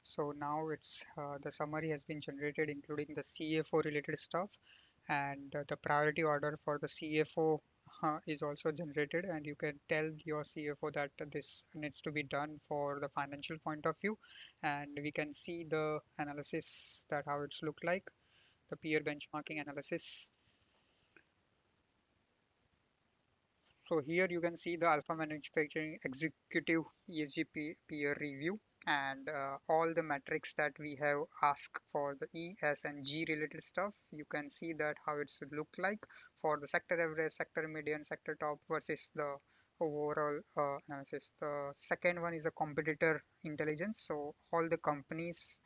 So now it's the summary has been generated, including the CFO related stuff, and the priority order for the CFO is also generated, and you can tell your CFO that this needs to be done for the financial point of view, and we can see the analysis that how it's look like, the peer benchmarking analysis. So here you can see the Alpha Manufacturing Executive ESG peer review, and all the metrics that we have asked for the E, S, and G related stuff. You can see that how it should look like for the sector average, sector median, sector top versus the overall analysis. The second one is a competitor intelligence. So all the companies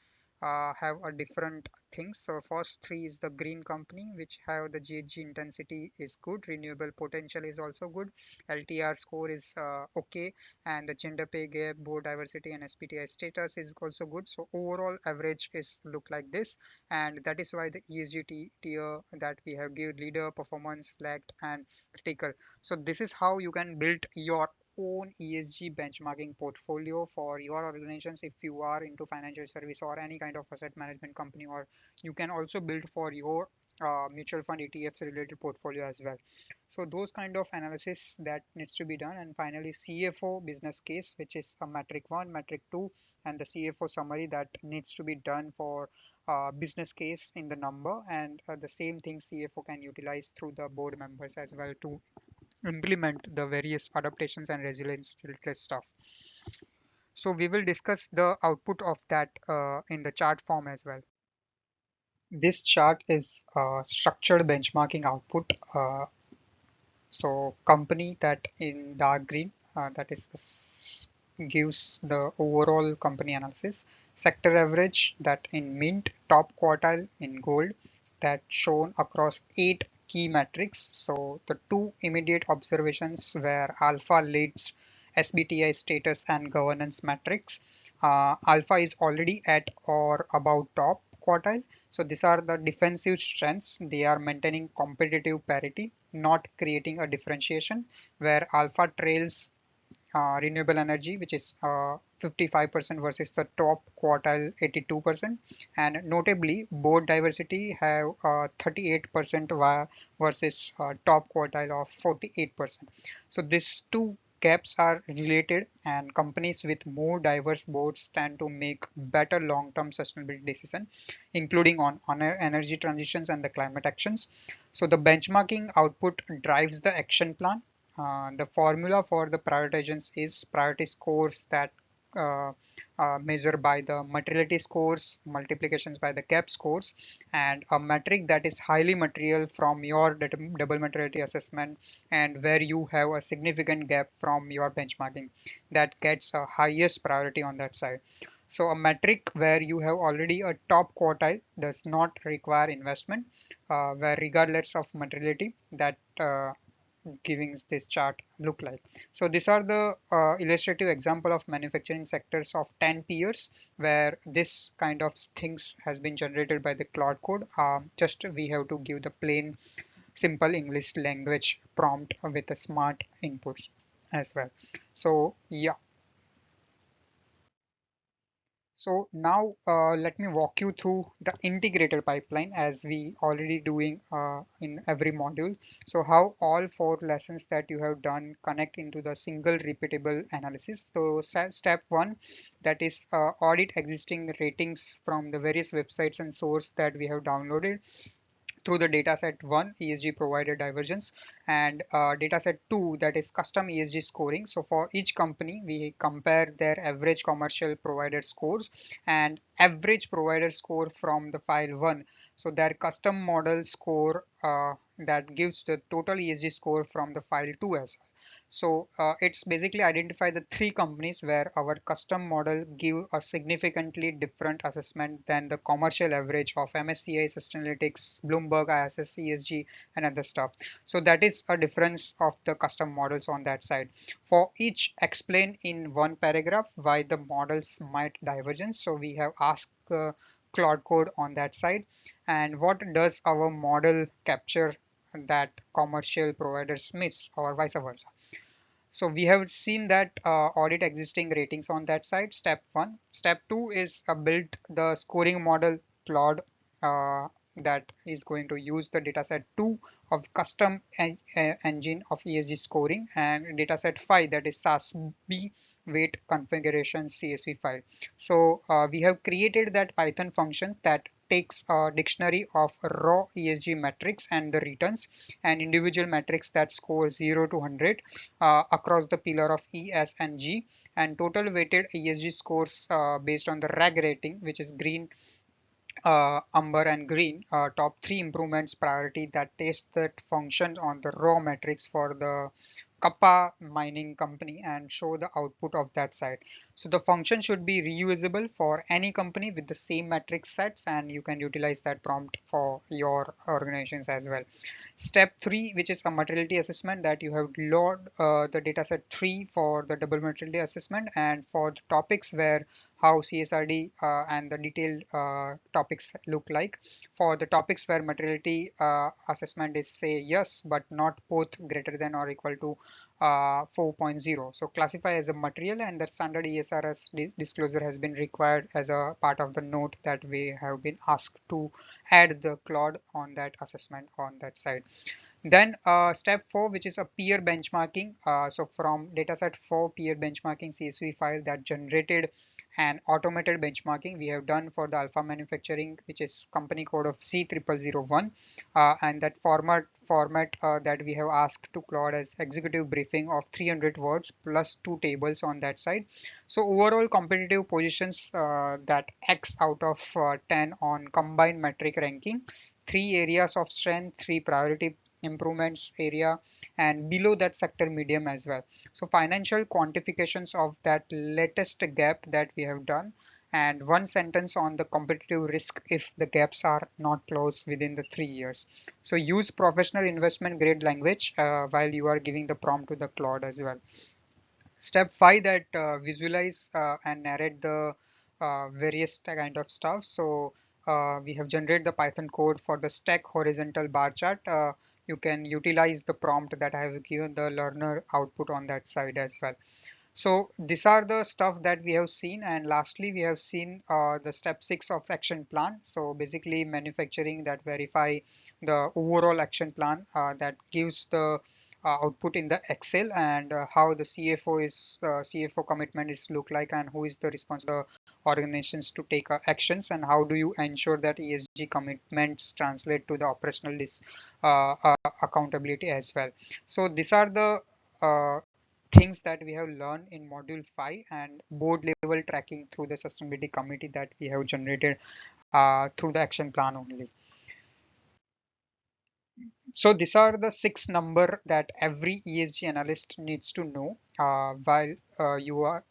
have a different things. So first three is the green company, which have the GHG intensity is good, renewable potential is also good, LTR score is okay, and the gender pay gap, board diversity, and SPTI status is also good. So overall average is look like this, and that is why the ESG tier that we have give leader, performance, select, and critical. So this is how you can build your own ESG benchmarking portfolio for your organizations if you are into financial service or any kind of asset management company, or you can also build for your mutual fund ETFs related portfolio as well. So those kind of analysis that needs to be done. And finally CFO business case, which is a metric 1, metric 2, and the CFO summary that needs to be done for business case in the number, and the same thing CFO can utilize through the board members as well to implement the various adaptations and resilience related stuff. So we will discuss the output of that in the chart form as well. This chart is structured benchmarking output. So company that in dark green, that is gives the overall company analysis. Sector average that in mint, top quartile in gold, that shown across 8 key metrics. So the two immediate observations where alpha leads SBTI status and governance metrics. Alpha is already at or about top quartile. So these are the defensive strengths. They are maintaining competitive parity, not creating a differentiation, where alpha trails renewable energy, which is 55% versus the top quartile 82%, and notably board diversity have 38% versus top quartile of 48%. So these two gaps are related, and companies with more diverse boards tend to make better long-term sustainability decisions, including on energy transitions and the climate actions. So the benchmarking output drives the action plan. The formula for the prioritizations is priority scores that uh, measure by the materiality scores, multiplications by the gap scores, and a metric that is highly material from your double materiality assessment, and where you have a significant gap from your benchmarking, that gets a highest priority on that side. So a metric where you have already a top quartile does not require investment, where regardless of materiality, that giving this chart look like. So these are the illustrative example of manufacturing sectors of 10 peers where this kind of things has been generated by the Claude Code. Just we have to give the plain simple English language prompt with a smart inputs as well. So yeah, so now let me walk you through the integrated pipeline as we already doing in every module. So how all 4 lessons that you have done connect into the single repeatable analysis. So step 1, that is audit existing ratings from the various websites and source that we have downloaded through the dataset 1 ESG provider divergence, and dataset 2 that is custom ESG scoring. So for each company we compare their average commercial provider scores and average provider score from the file 1. So their custom model score that gives the total ESG score from the file 2 as well. So it's basically identify the 3 companies where our custom model give a significantly different assessment than the commercial average of MSCI, Sustainalytics, Bloomberg, ISS, ESG, and other stuff. So that is a difference of the custom models on that side. For each, explain in one paragraph why the models might divergence. So we have asked Claude Code on that side, and what does our model capture that commercial providers miss, or vice versa. So we have seen that audit existing ratings on that side, step one. Step two is build the scoring model Claude uh, that is going to use the dataset 2 of custom engine of ESG scoring, and dataset 5 that is SASB weight configuration CSV file. So we have created that Python function that takes a dictionary of raw ESG metrics and the returns and individual metrics that score 0 to 100 across the pillar of E, S, and G, and total weighted ESG scores based on the RAG rating, which is green, amber, and green. Top three improvements priority that test that function on the raw metrics for the Kappa mining company and show the output of that side. So the function should be reusable for any company with the same metric sets, and you can utilize that prompt for your organizations as well. Step 3, which is a materiality assessment, that you have load the dataset 3 for the double materiality assessment, and for the topics where how CSRD and the detailed topics look like. For the topics where materiality assessment is say yes, but not both greater than or equal to 4.0. So classify as a material, and the standard ESRS disclosure has been required as a part of the note that we have been asked to add the Claude on that assessment on that side. Then step 4, which is a peer benchmarking. So from dataset 4 peer benchmarking CSV file that generated an automated benchmarking we have done for the alpha manufacturing, which is company code of C0001, and that format that we have asked to Claude as executive briefing of 300 words plus 2 tables on that side. So overall competitive positions that X out of 10 on combined metric ranking, 3 areas of strength, 3 priority improvements area, and below that sector medium as well. So financial quantifications of that latest gap that we have done, and one sentence on the competitive risk if the gaps are not closed within the 3 years. So use professional investment grade language while you are giving the prompt to the Claude as well. Step 5, that visualize and narrate the various kind of stuff. So we have generated the Python code for the stack horizontal bar chart. You can utilize the prompt that I have given the learner output on that side as well. So these are the stuff that we have seen, and lastly we have seen the step 6 of action plan. So basically manufacturing that verify the overall action plan that gives the output in the Excel, and how the CFO commitment is look like, and who is the responsible organizations to take actions, and how do you ensure that ESG commitments translate to the operational accountability as well. So these are the things that we have learned in module 5 and board level tracking through the sustainability committee that we have generated through the action plan only. So these are the 6 number that every ESG analyst needs to know while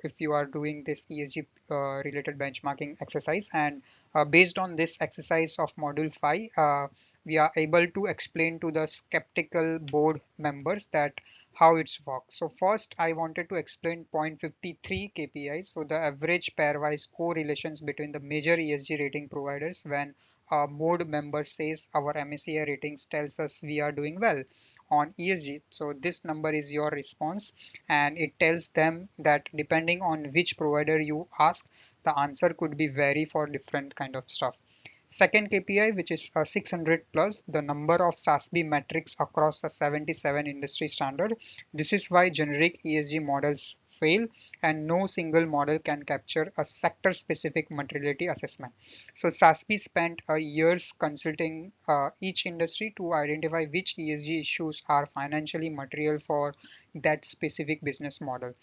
if you are doing this ESG related benchmarking exercise. And based on this exercise of module 5, we are able to explain to the skeptical board members that how it's works. So first I wanted to explain 0.53 KPI. So the average pairwise correlations between the major ESG rating providers when a board member says our MSCI ratings tells us we are doing well on ESG. So this number is your response, and it tells them that depending on which provider you ask, the answer could be vary for different kind of stuff. Second KPI, which is 600 plus, the number of SASB metrics across the 77 industry standard. This is why generic ESG models fail, and no single model can capture a sector specific materiality assessment. So SASB spent years consulting each industry to identify which ESG issues are financially material for that specific business model.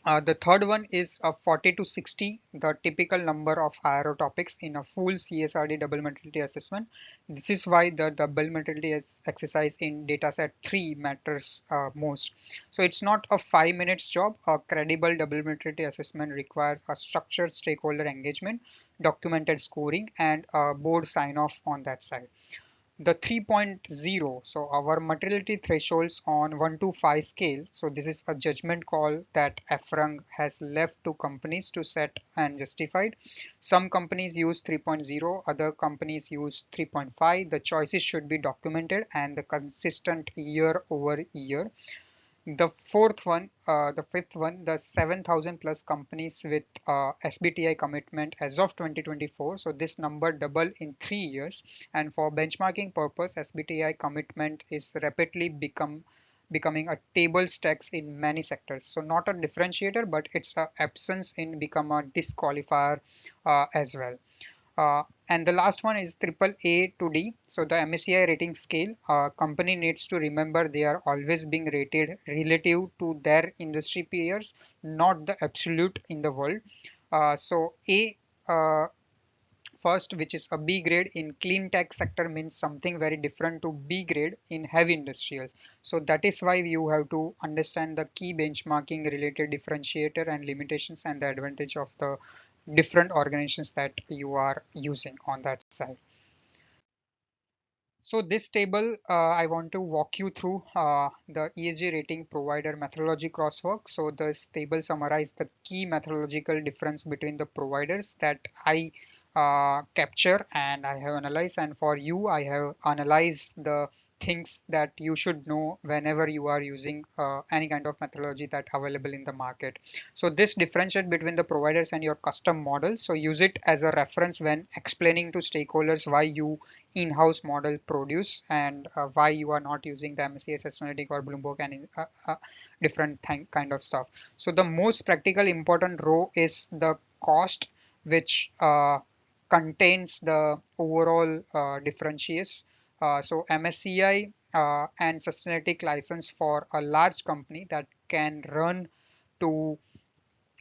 The third one is 40 to 60, the typical number of IRO topics in a full CSRD double materiality assessment. This is why the double materiality exercise in dataset 3 matters most. So it's not a 5 minutes job. A credible double materiality assessment requires a structured stakeholder engagement, documented scoring, and a board sign off on that side. The 3.0, so our materiality thresholds on 1 to 5 scale. So this is a judgment call that EFRAG has left to companies to set and justified. Some companies use 3.0, other companies use 3.5. The choices should be documented and the consistent year over year. The fourth one, the fifth one, the 7,000 plus companies with SBTI commitment as of 2024. So this number doubled in 3 years. And for benchmarking purpose, SBTI commitment is rapidly becoming a table stakes in many sectors. So not a differentiator, but it's a absence in become a disqualifier as well. And the last one is triple A to D. So the MSCI rating scale, company needs to remember they are always being rated relative to their industry peers, not the absolute in the world. So A uh, first, which is a B grade in clean tech sector, means something very different to B grade in heavy industrial. So that is why you have to understand the key benchmarking related differentiator and limitations and the advantage of the different organizations that you are using on that side. So this table, I want to walk you through the ESG rating provider methodology crosswalk. So this table summarizes the key methodological difference between the providers that I capture and I have analyzed. And for you, I have analyzed the things that you should know whenever you are using any kind of methodology that available in the market. So this differentiate between the providers and your custom model. So use it as a reference when explaining to stakeholders why you in-house model produce and why you are not using the MSCI Sustainalytics or Bloomberg and different kind of stuff. So the most practical important row is the cost, which contains the overall differentiates. So MSCI and Sustainalytics license for a large company that can run to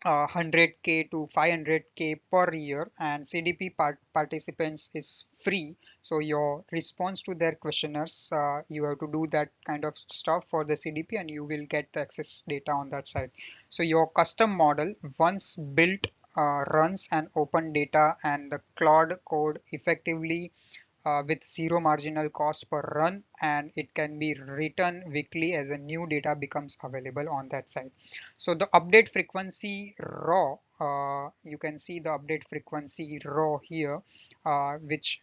100K to 500K per year, and CDP participants is free. So your response to their questionnaires, you have to do that kind of stuff for the CDP and you will get the access data on that side. So your custom model once built runs an open data and the Claude code effectively with zero marginal cost per run, and it can be written weekly as a new data becomes available on that side. So the update frequency raw, you can see the update frequency raw here, which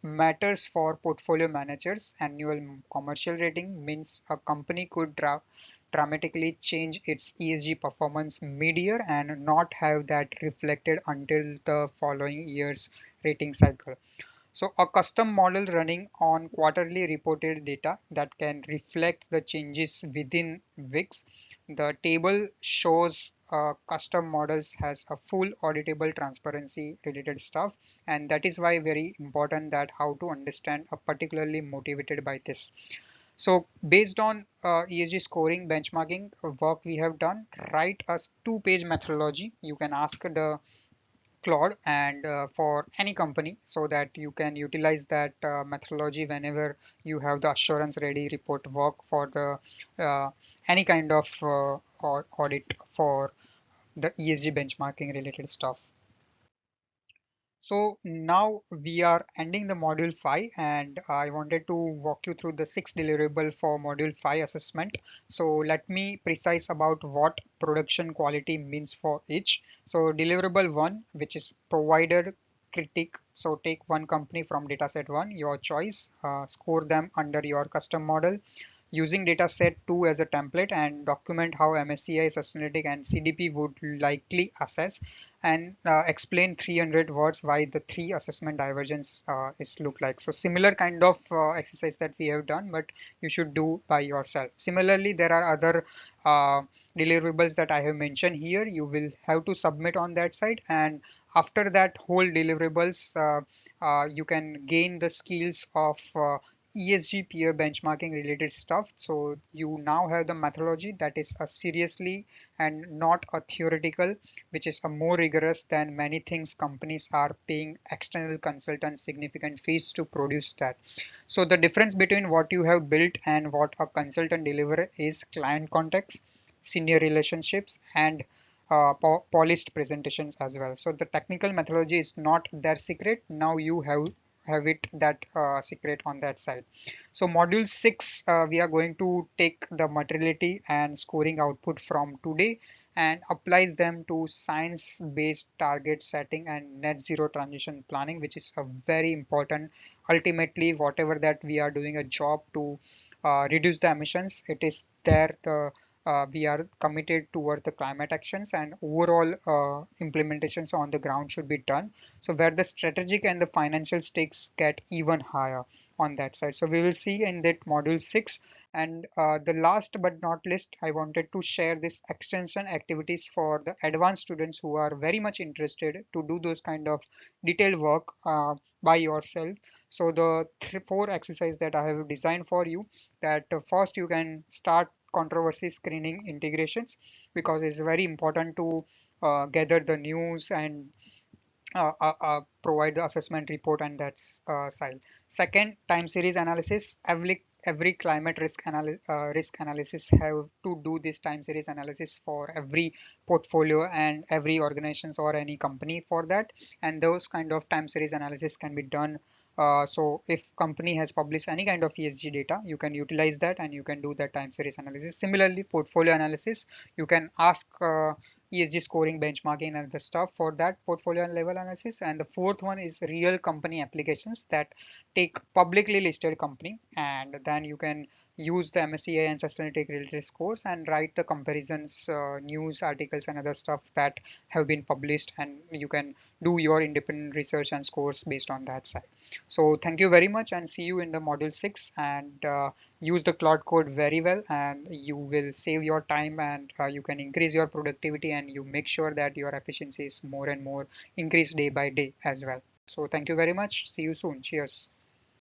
matters for portfolio managers. Annual commercial rating means a company could dramatically change its ESG performance mid-year and not have that reflected until the following year's rating cycle. So a custom model running on quarterly reported data that can reflect the changes within weeks. The table shows custom models has a full auditable transparency related stuff, and that is why very important that how to understand a particularly motivated by this. So based on ESG scoring benchmarking work we have done, write a two-page methodology. You can ask the Claude and for any company so that you can utilize that methodology whenever you have the assurance ready report work for the any kind of audit for the ESG benchmarking related stuff. So now we are ending the module 5 and I wanted to walk you through the 6 deliverable for module 5 assessment. So let me precise about what production quality means for each. So deliverable 1, which is provider critic. So take one company from dataset 1, your choice, score them under your custom model using dataset 2 as a template and document how MSCI, Sustainalytics and CDP would likely assess and explain 300 words why the three assessment divergence is look like. So similar kind of exercise that we have done, but you should do by yourself. Similarly, there are other uh, deliverables that I have mentioned here. You will have to submit on that side, and after that whole deliverables, you can gain the skills of ESG peer benchmarking related stuff. So you now have the methodology that is a seriously and not a theoretical, which is a more rigorous than many things companies are paying external consultants significant fees to produce that. So the difference between what you have built and what a consultant deliver is client context, senior relationships, and polished presentations as well. So the technical methodology is not their secret. Now you have it that secret on that side. So module 6, we are going to take the materiality and scoring output from today and applies them to science-based target setting and net zero transition planning, which is a very important. Ultimately, whatever that we are doing a job to reduce the emissions, it is there the we are committed towards the climate actions, and overall implementations on the ground should be done. So where the strategic and the financial stakes get even higher on that side. So we will see in that module 6. And the last but not least, I wanted to share this extension activities for the advanced students who are very much interested to do those kind of detailed work by yourself. So the 4 exercises that I have designed for you, that first you can start controversy screening integrations, because it's very important to gather the news and provide the assessment report, and that's side. Second, time series analysis. Every climate risk analysis have to do this time series analysis for every portfolio and every organizations or any company for that. And those kind of time series analysis can be done. So if company has published any kind of ESG data, you can utilize that and you can do that time series analysis. Similarly, portfolio analysis, you can ask ESG scoring, benchmarking, and the stuff for that portfolio level analysis. And the fourth one is real company applications, that take publicly listed company, and then you can use the MSCI and Sustainalytics related scores and write the comparisons, news articles and other stuff that have been published, and you can do your independent research and scores based on that side. So thank you very much, and see you in the module 6. And use the Claude Code very well, and you will save your time, and you can increase your productivity, and you make sure that your efficiency is more and more increased day by day as well. So thank you very much. See you soon. Cheers.